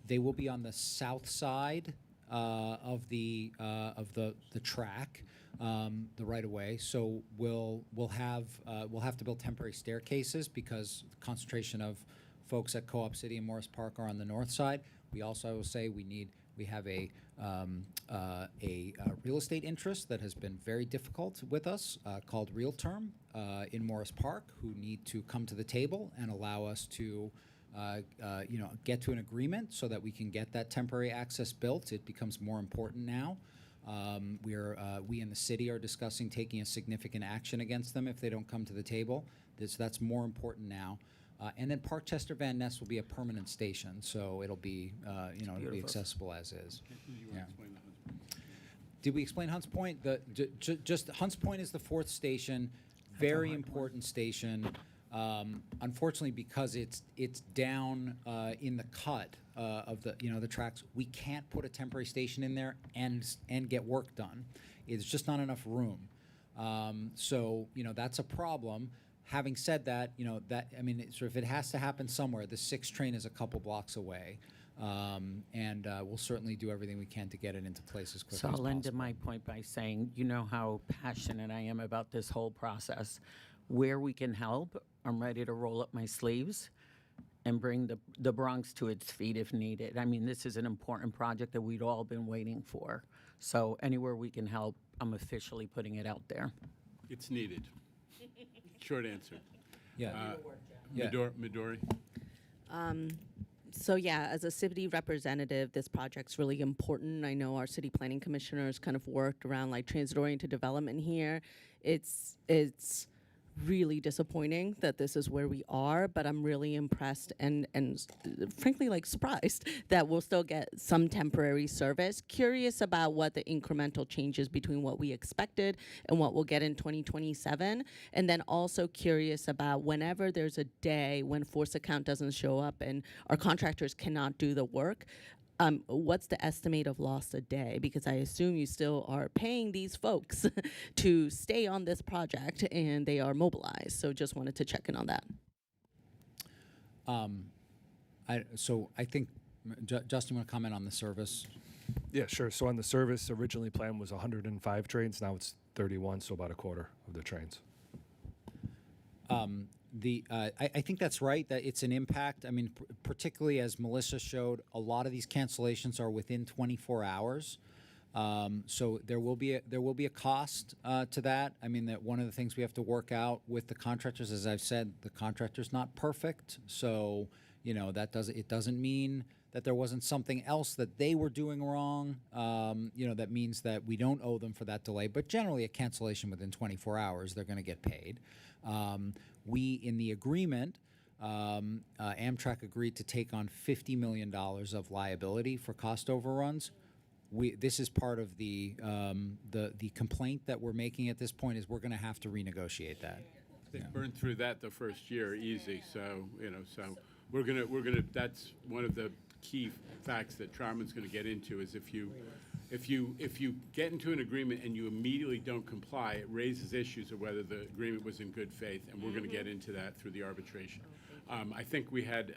Speaker 9: They will be on the south side of the track, the right of way. So we'll have to build temporary staircases because the concentration of folks at Co-op City and Morris Park are on the north side. We also say we have a real estate interest that has been very difficult with us, called Real Term in Morris Park, who need to come to the table and allow us to get to an agreement so that we can get that temporary access built. It becomes more important now. We in the city are discussing taking a significant action against them if they don't come to the table. That's more important now. And then Parkchester Van Ness will be a permanent station, so it'll be it'll be accessible as is. Yeah. Did we explain Hunts Point? Just Hunts Point is the fourth station, very important station. Unfortunately, because it's down in the cut of the tracks, we can't put a temporary station in there and get work done. It's just not enough room. So that's a problem. Having said that, it has to happen somewhere. The 6 train is a couple blocks away, and we'll certainly do everything we can to get it into place as quickly as possible.
Speaker 22: So I'll end my point by saying, you know how passionate I am about this whole process. Where we can help, I'm ready to roll up my sleeves. and bring the Bronx to its feet if needed. I mean, this is an important project that we'd all been waiting for. So anywhere we can help, I'm officially putting it out there.
Speaker 1: It's needed. Short answer.
Speaker 9: Yeah.
Speaker 1: Yeah. Midori?
Speaker 15: So yeah, as a city representative, this project's really important. I know our city planning commissioners kind of worked around like transit-oriented development here. It's really disappointing that this is where we are, but I'm really impressed and frankly like surprised that we'll still get some temporary service. Curious about what the incremental changes between what we expected and what we'll get in 2027. And then also curious about whenever there's a day when force account doesn't show up and our contractors cannot do the work, what's the estimate of loss a day? Because I assume you still are paying these folks to stay on this project and they are mobilized. So just wanted to check in on that.
Speaker 9: I think, Justin, want to comment on the service?
Speaker 20: Yeah, sure. So on the service, originally planned was 105 trains. Now it's 31, so about a quarter of the trains.
Speaker 9: I think that's right, that it's an impact. I mean, particularly as Melissa showed, a lot of these cancellations are within 24 hours. So there will be a cost to that. I mean, that one of the things we have to work out with the contractors, as I've said, the contractor's not perfect. So, it doesn't mean that there wasn't something else that they were doing wrong. That means that we don't owe them for that delay. But generally, a cancellation within 24 hours, they're going to get paid. We, in the agreement, Amtrak agreed to take on $50 million of liability for cost overruns. This is part of the complaint that we're making at this point is we're going to have to renegotiate that.
Speaker 1: They burned through that the first year easy, so we're gonna. That's one of the key facts that Troutman's going to get into is if you get into an agreement and you immediately don't comply, it raises issues of whether the agreement was in good faith, and we're going to get into that through the arbitration. I think we had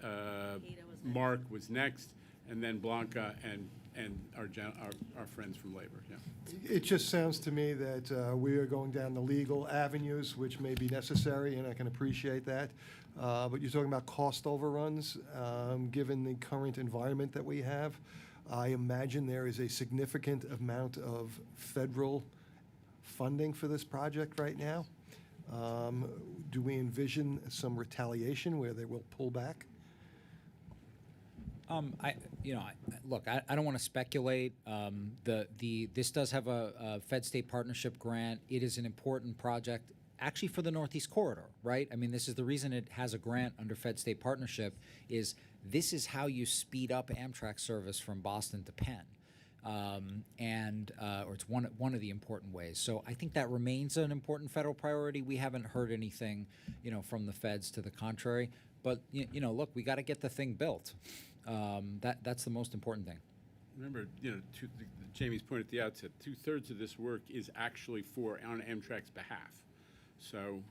Speaker 1: Mark was next, and then Blanca and our friends from labor. Yeah.
Speaker 3: It just sounds to me that we are going down the legal avenues, which may be necessary, and I can appreciate that. But you're talking about cost overruns, given the current environment that we have. I imagine there is a significant amount of federal funding for this project right now. Do we envision some retaliation where they will pull back?
Speaker 9: Look, I don't want to speculate. This does have a Fed-State partnership grant. It is an important project, actually, for the Northeast Corridor, right? I mean, this is the reason it has a grant under Fed-State partnership. This is how you speed up Amtrak service from Boston to Penn, or it's one of the important ways. So I think that remains an important federal priority. We haven't heard anything, from the feds to the contrary. But look, we got to get the thing built. That's the most important thing.
Speaker 1: Remember, Jamie's point at the outset, 2/3 of this work is actually on Amtrak's behalf. So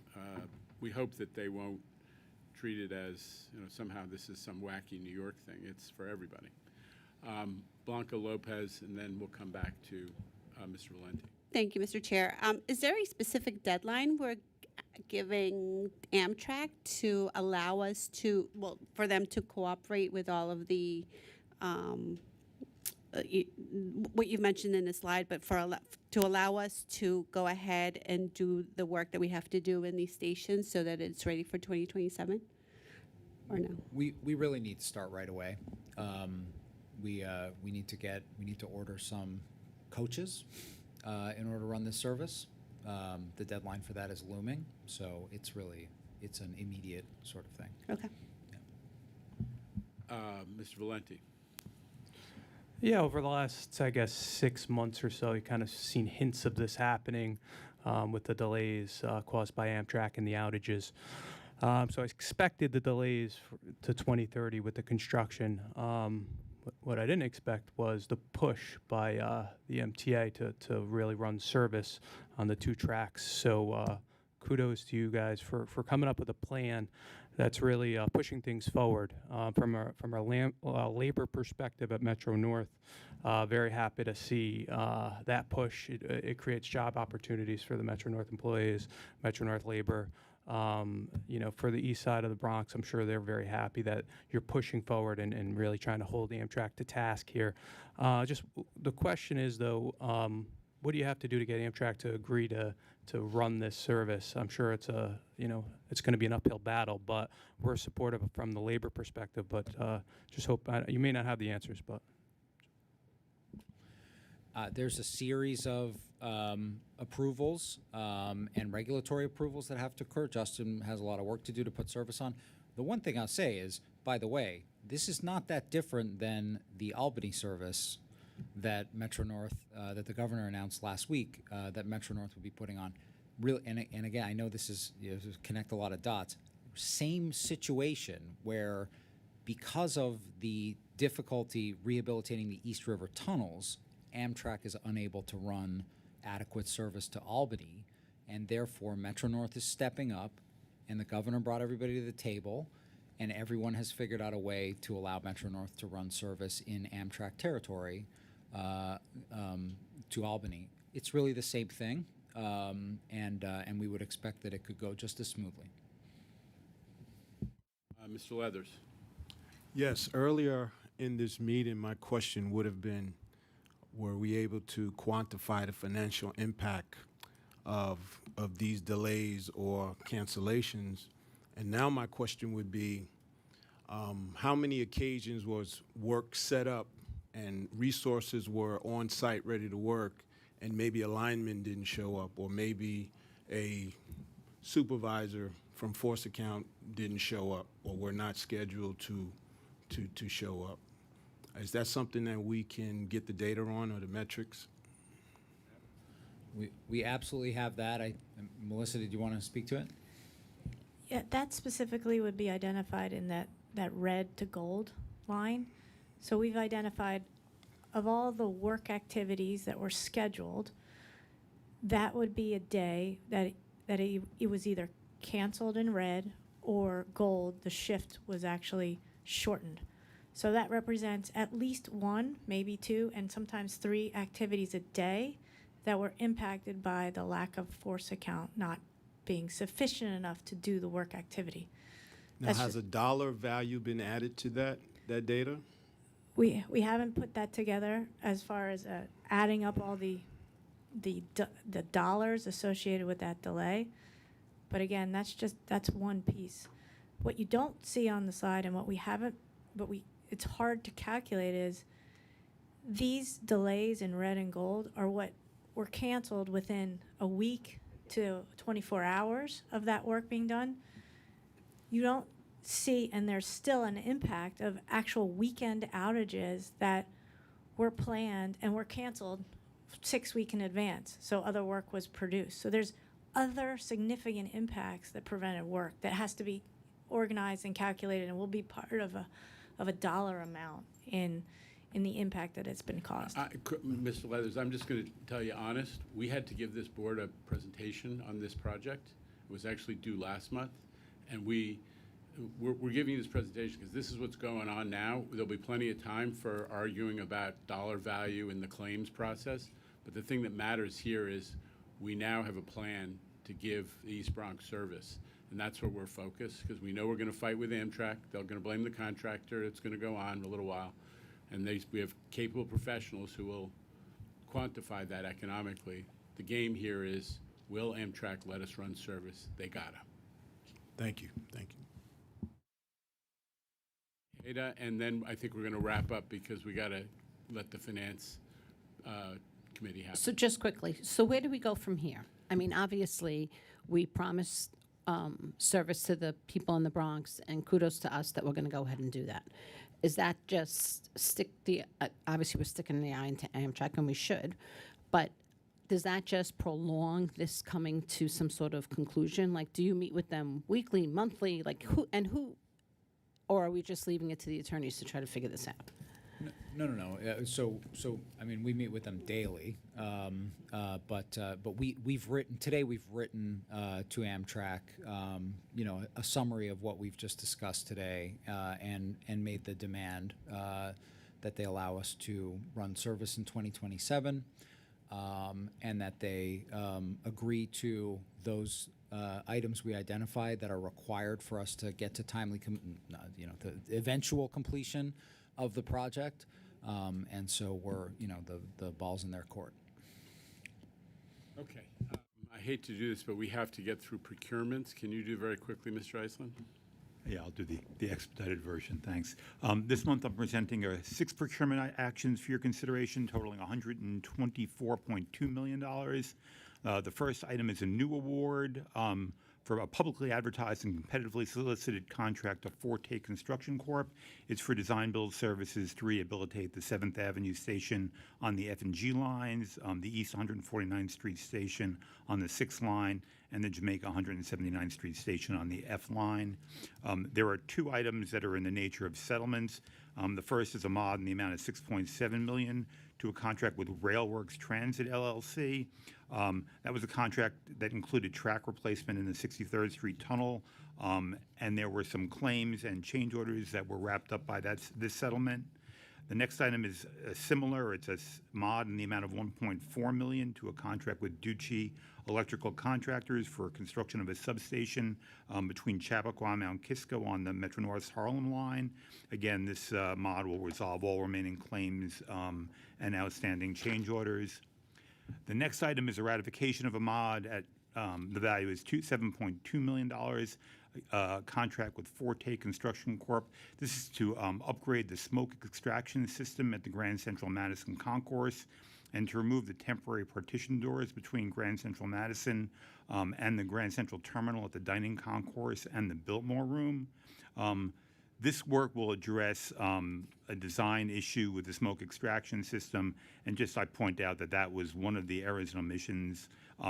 Speaker 1: we hope that they won't treat it as, somehow this is some wacky New York thing. It's for everybody. Blanca Lopez, and then we'll come back to Mr. Valenti.
Speaker 4: Thank you, Mr. Chair. Is there a specific deadline we're giving Amtrak to allow us to, for them to cooperate with all of the, what you've mentioned in the slide, but to allow us to go ahead and do the work that we have to do in these stations so that it's ready for 2027, or no?
Speaker 9: We really need to start right away. We need to order some coaches in order to run this service. The deadline for that is looming, so it's an immediate sort of thing.
Speaker 4: Okay.
Speaker 1: Mr. Valenti.
Speaker 23: Yeah, over the last, I guess, 6 months or so, you kind of seen hints of this happening with the delays caused by Amtrak and the outages. So I expected the delays to 2030 with the construction. What I didn't expect was the push by the MTA to really run service on the 2 tracks. So kudos to you guys for coming up with a plan that's really pushing things forward. From a labor perspective at Metro North, very happy to see that push. It creates job opportunities for the Metro North employees, Metro North labor. For the east side of the Bronx, I'm sure they're very happy that you're pushing forward and really trying to hold Amtrak to task here. Just the question is, though, what do you have to do to get Amtrak to agree to run this service? I'm sure it's it's going to be an uphill battle, but we're supportive from the labor perspective. But just hope you may not have the answers, but.
Speaker 9: There's a series of approvals and regulatory approvals that have to occur. Justin has a lot of work to do to put service on. The one thing I'll say is, by the way, this is not that different than the Albany service that Metro North, that the governor announced last week, that Metro North would be putting on. Real, and again, I know this is connect a lot of dots. Same situation where, because of the difficulty rehabilitating the East River tunnels, Amtrak is unable to run adequate service to Albany, and therefore Metro North is stepping up, and the governor brought everybody to the table, and everyone has figured out a way to allow Metro North to run service in Amtrak territory to Albany. It's really the same thing, and we would expect that it could go just as smoothly.
Speaker 1: Mr. Leathers.
Speaker 5: Yes, earlier in this meeting, my question would have been, were we able to quantify the financial impact of these delays or cancellations? And now my question would be, how many occasions was work set up and resources were on site ready to work, and maybe a lineman didn't show up, or maybe a supervisor from force account didn't show up, or were not scheduled to show up? Is that something that we can get the data on, or the metrics?
Speaker 9: We absolutely have that. Melissa, did you want to speak to it?
Speaker 18: Yeah, that specifically would be identified in that red to gold line. So we've identified, of all the work activities that were scheduled, that would be a day that it was either canceled in red, or gold, the shift was actually shortened. So that represents at least one, maybe two, and sometimes three activities a day that were impacted by the lack of force account not being sufficient enough to do the work activity.
Speaker 5: Now, has a dollar value been added to that data?
Speaker 18: We haven't put that together as far as adding up all the dollars associated with that delay. But again, that's one piece. What you don't see on the side, and what we haven't, it's hard to calculate, is these delays in red and gold are what were canceled within a week to 24 hours of that work being done. You don't see, and there's still an impact of actual weekend outages that were planned and were canceled 6 weeks in advance, so other work was produced. So there's other significant impacts that prevented work that has to be organized and calculated, and will be part of a dollar amount in the impact that it's been caused.
Speaker 1: Mr. Leathers, I'm just going to tell you honest, we had to give this board a presentation on this project. It was actually due last month, and we're giving you this presentation because this is what's going on now. There'll be plenty of time for arguing about dollar value in the claims process, but the thing that matters here is we now have a plan to give the East Bronx service. And that's where we're focused, because we know we're going to fight with Amtrak. They're going to blame the contractor. It's going to go on a little while. And we have capable professionals who will quantify that economically. The game here is, will Amtrak let us run service? They gotta.
Speaker 5: Thank you. Thank you.
Speaker 1: Ada, and then I think we're going to wrap up because we got to let the finance committee happen.
Speaker 10: So just quickly, so where do we go from here? I mean, obviously, we promised service to the people in the Bronx, and kudos to us that we're going to go ahead and do that. Is that just obviously we're sticking the eye into Amtrak, and we should, but does that just prolong this coming to some sort of conclusion? Like, do you meet with them weekly, monthly, like who, or are we just leaving it to the attorneys to try to figure this out?
Speaker 9: No. So I mean, we meet with them daily, but we've written today. We've written to Amtrak, a summary of what we've just discussed today, and made the demand that they allow us to run service in 2027, and that they agree to those items we identified that are required for us to get to timely, the eventual completion of the project. And so we're, the ball's in their court.
Speaker 1: Okay. I hate to do this, but we have to get through procurements. Can you do very quickly, Mr. Iceland?
Speaker 17: Yeah, I'll do the expedited version, thanks. This month, I'm presenting 6 procurement actions for your consideration, totaling $124.2 million. The first item is a new award for a publicly advertised and competitively solicited contract to Forte Construction Corp. It's for design build services to rehabilitate the 7th Avenue station on the F and G lines, the East 149th Street station on the 6th line, and the Jamaica 179th Street station on the F line. There are 2 items that are in the nature of settlements. The first is a mod in the amount of $6.7 million to a contract with Railworks Transit LLC. That was a contract that included track replacement in the 63rd Street tunnel, and there were some claims and change orders that were wrapped up by this settlement. The next item is similar. It's a mod in the amount of $1.4 million to a contract with Ducci Electrical Contractors for construction of a substation between Chappaqua and Mount Kisco on the Metro North Harlem line. Again, this mod will resolve all remaining claims and outstanding change orders. The next item is a ratification of a mod at the value is $7.2 million. Contract with Forte Construction Corp. This is to upgrade the smoke extraction system at the Grand Central Madison Concourse and to remove the temporary partition doors between Grand Central Madison and the Grand Central Terminal at the dining concourse and the Biltmore Room. This work will address a design issue with the smoke extraction system, and just I point out that that was one of the errors and omissions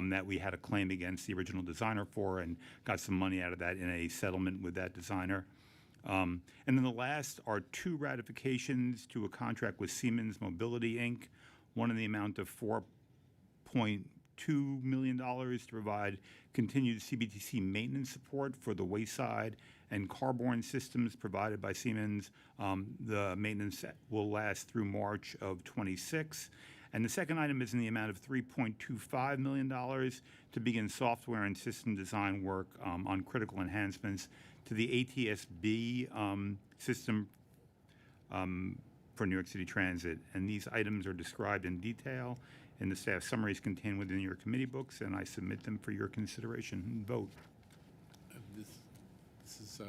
Speaker 17: that we had a claim against the original designer for, and got some money out of that in a settlement with that designer. And then the last are 2 ratifications to a contract with Siemens Mobility, Inc., one in the amount of $4.2 million to provide continued CBTC maintenance support for the wayside and carborne systems provided by Siemens. The maintenance will last through March of '26. And the second item is in the amount of $3.25 million to begin software and system design work on critical enhancements to the ATSB system for New York City Transit. And these items are described in detail in the staff summaries contained within your committee books, and I submit them for your consideration and vote.
Speaker 1: This is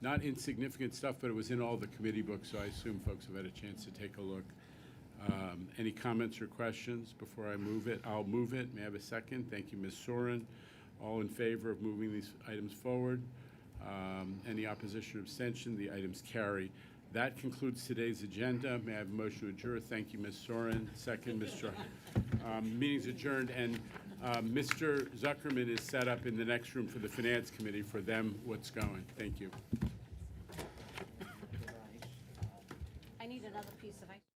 Speaker 1: not insignificant stuff, but it was in all the committee books, so I assume folks have had a chance to take a look. Any comments or questions before I move it? I'll move it. May I have a second? Thank you, Ms. Soren. All in favor of moving these items forward? Any opposition or abstention? The items carry. That concludes today's agenda. May I have a motion to adjourn? Thank you, Ms. Soren. Second, Mr. Meeting's adjourned, and Mr. Zuckerman is set up in the next room for the Finance Committee. For them, what's going? Thank you.
Speaker 10: I need another piece of ice.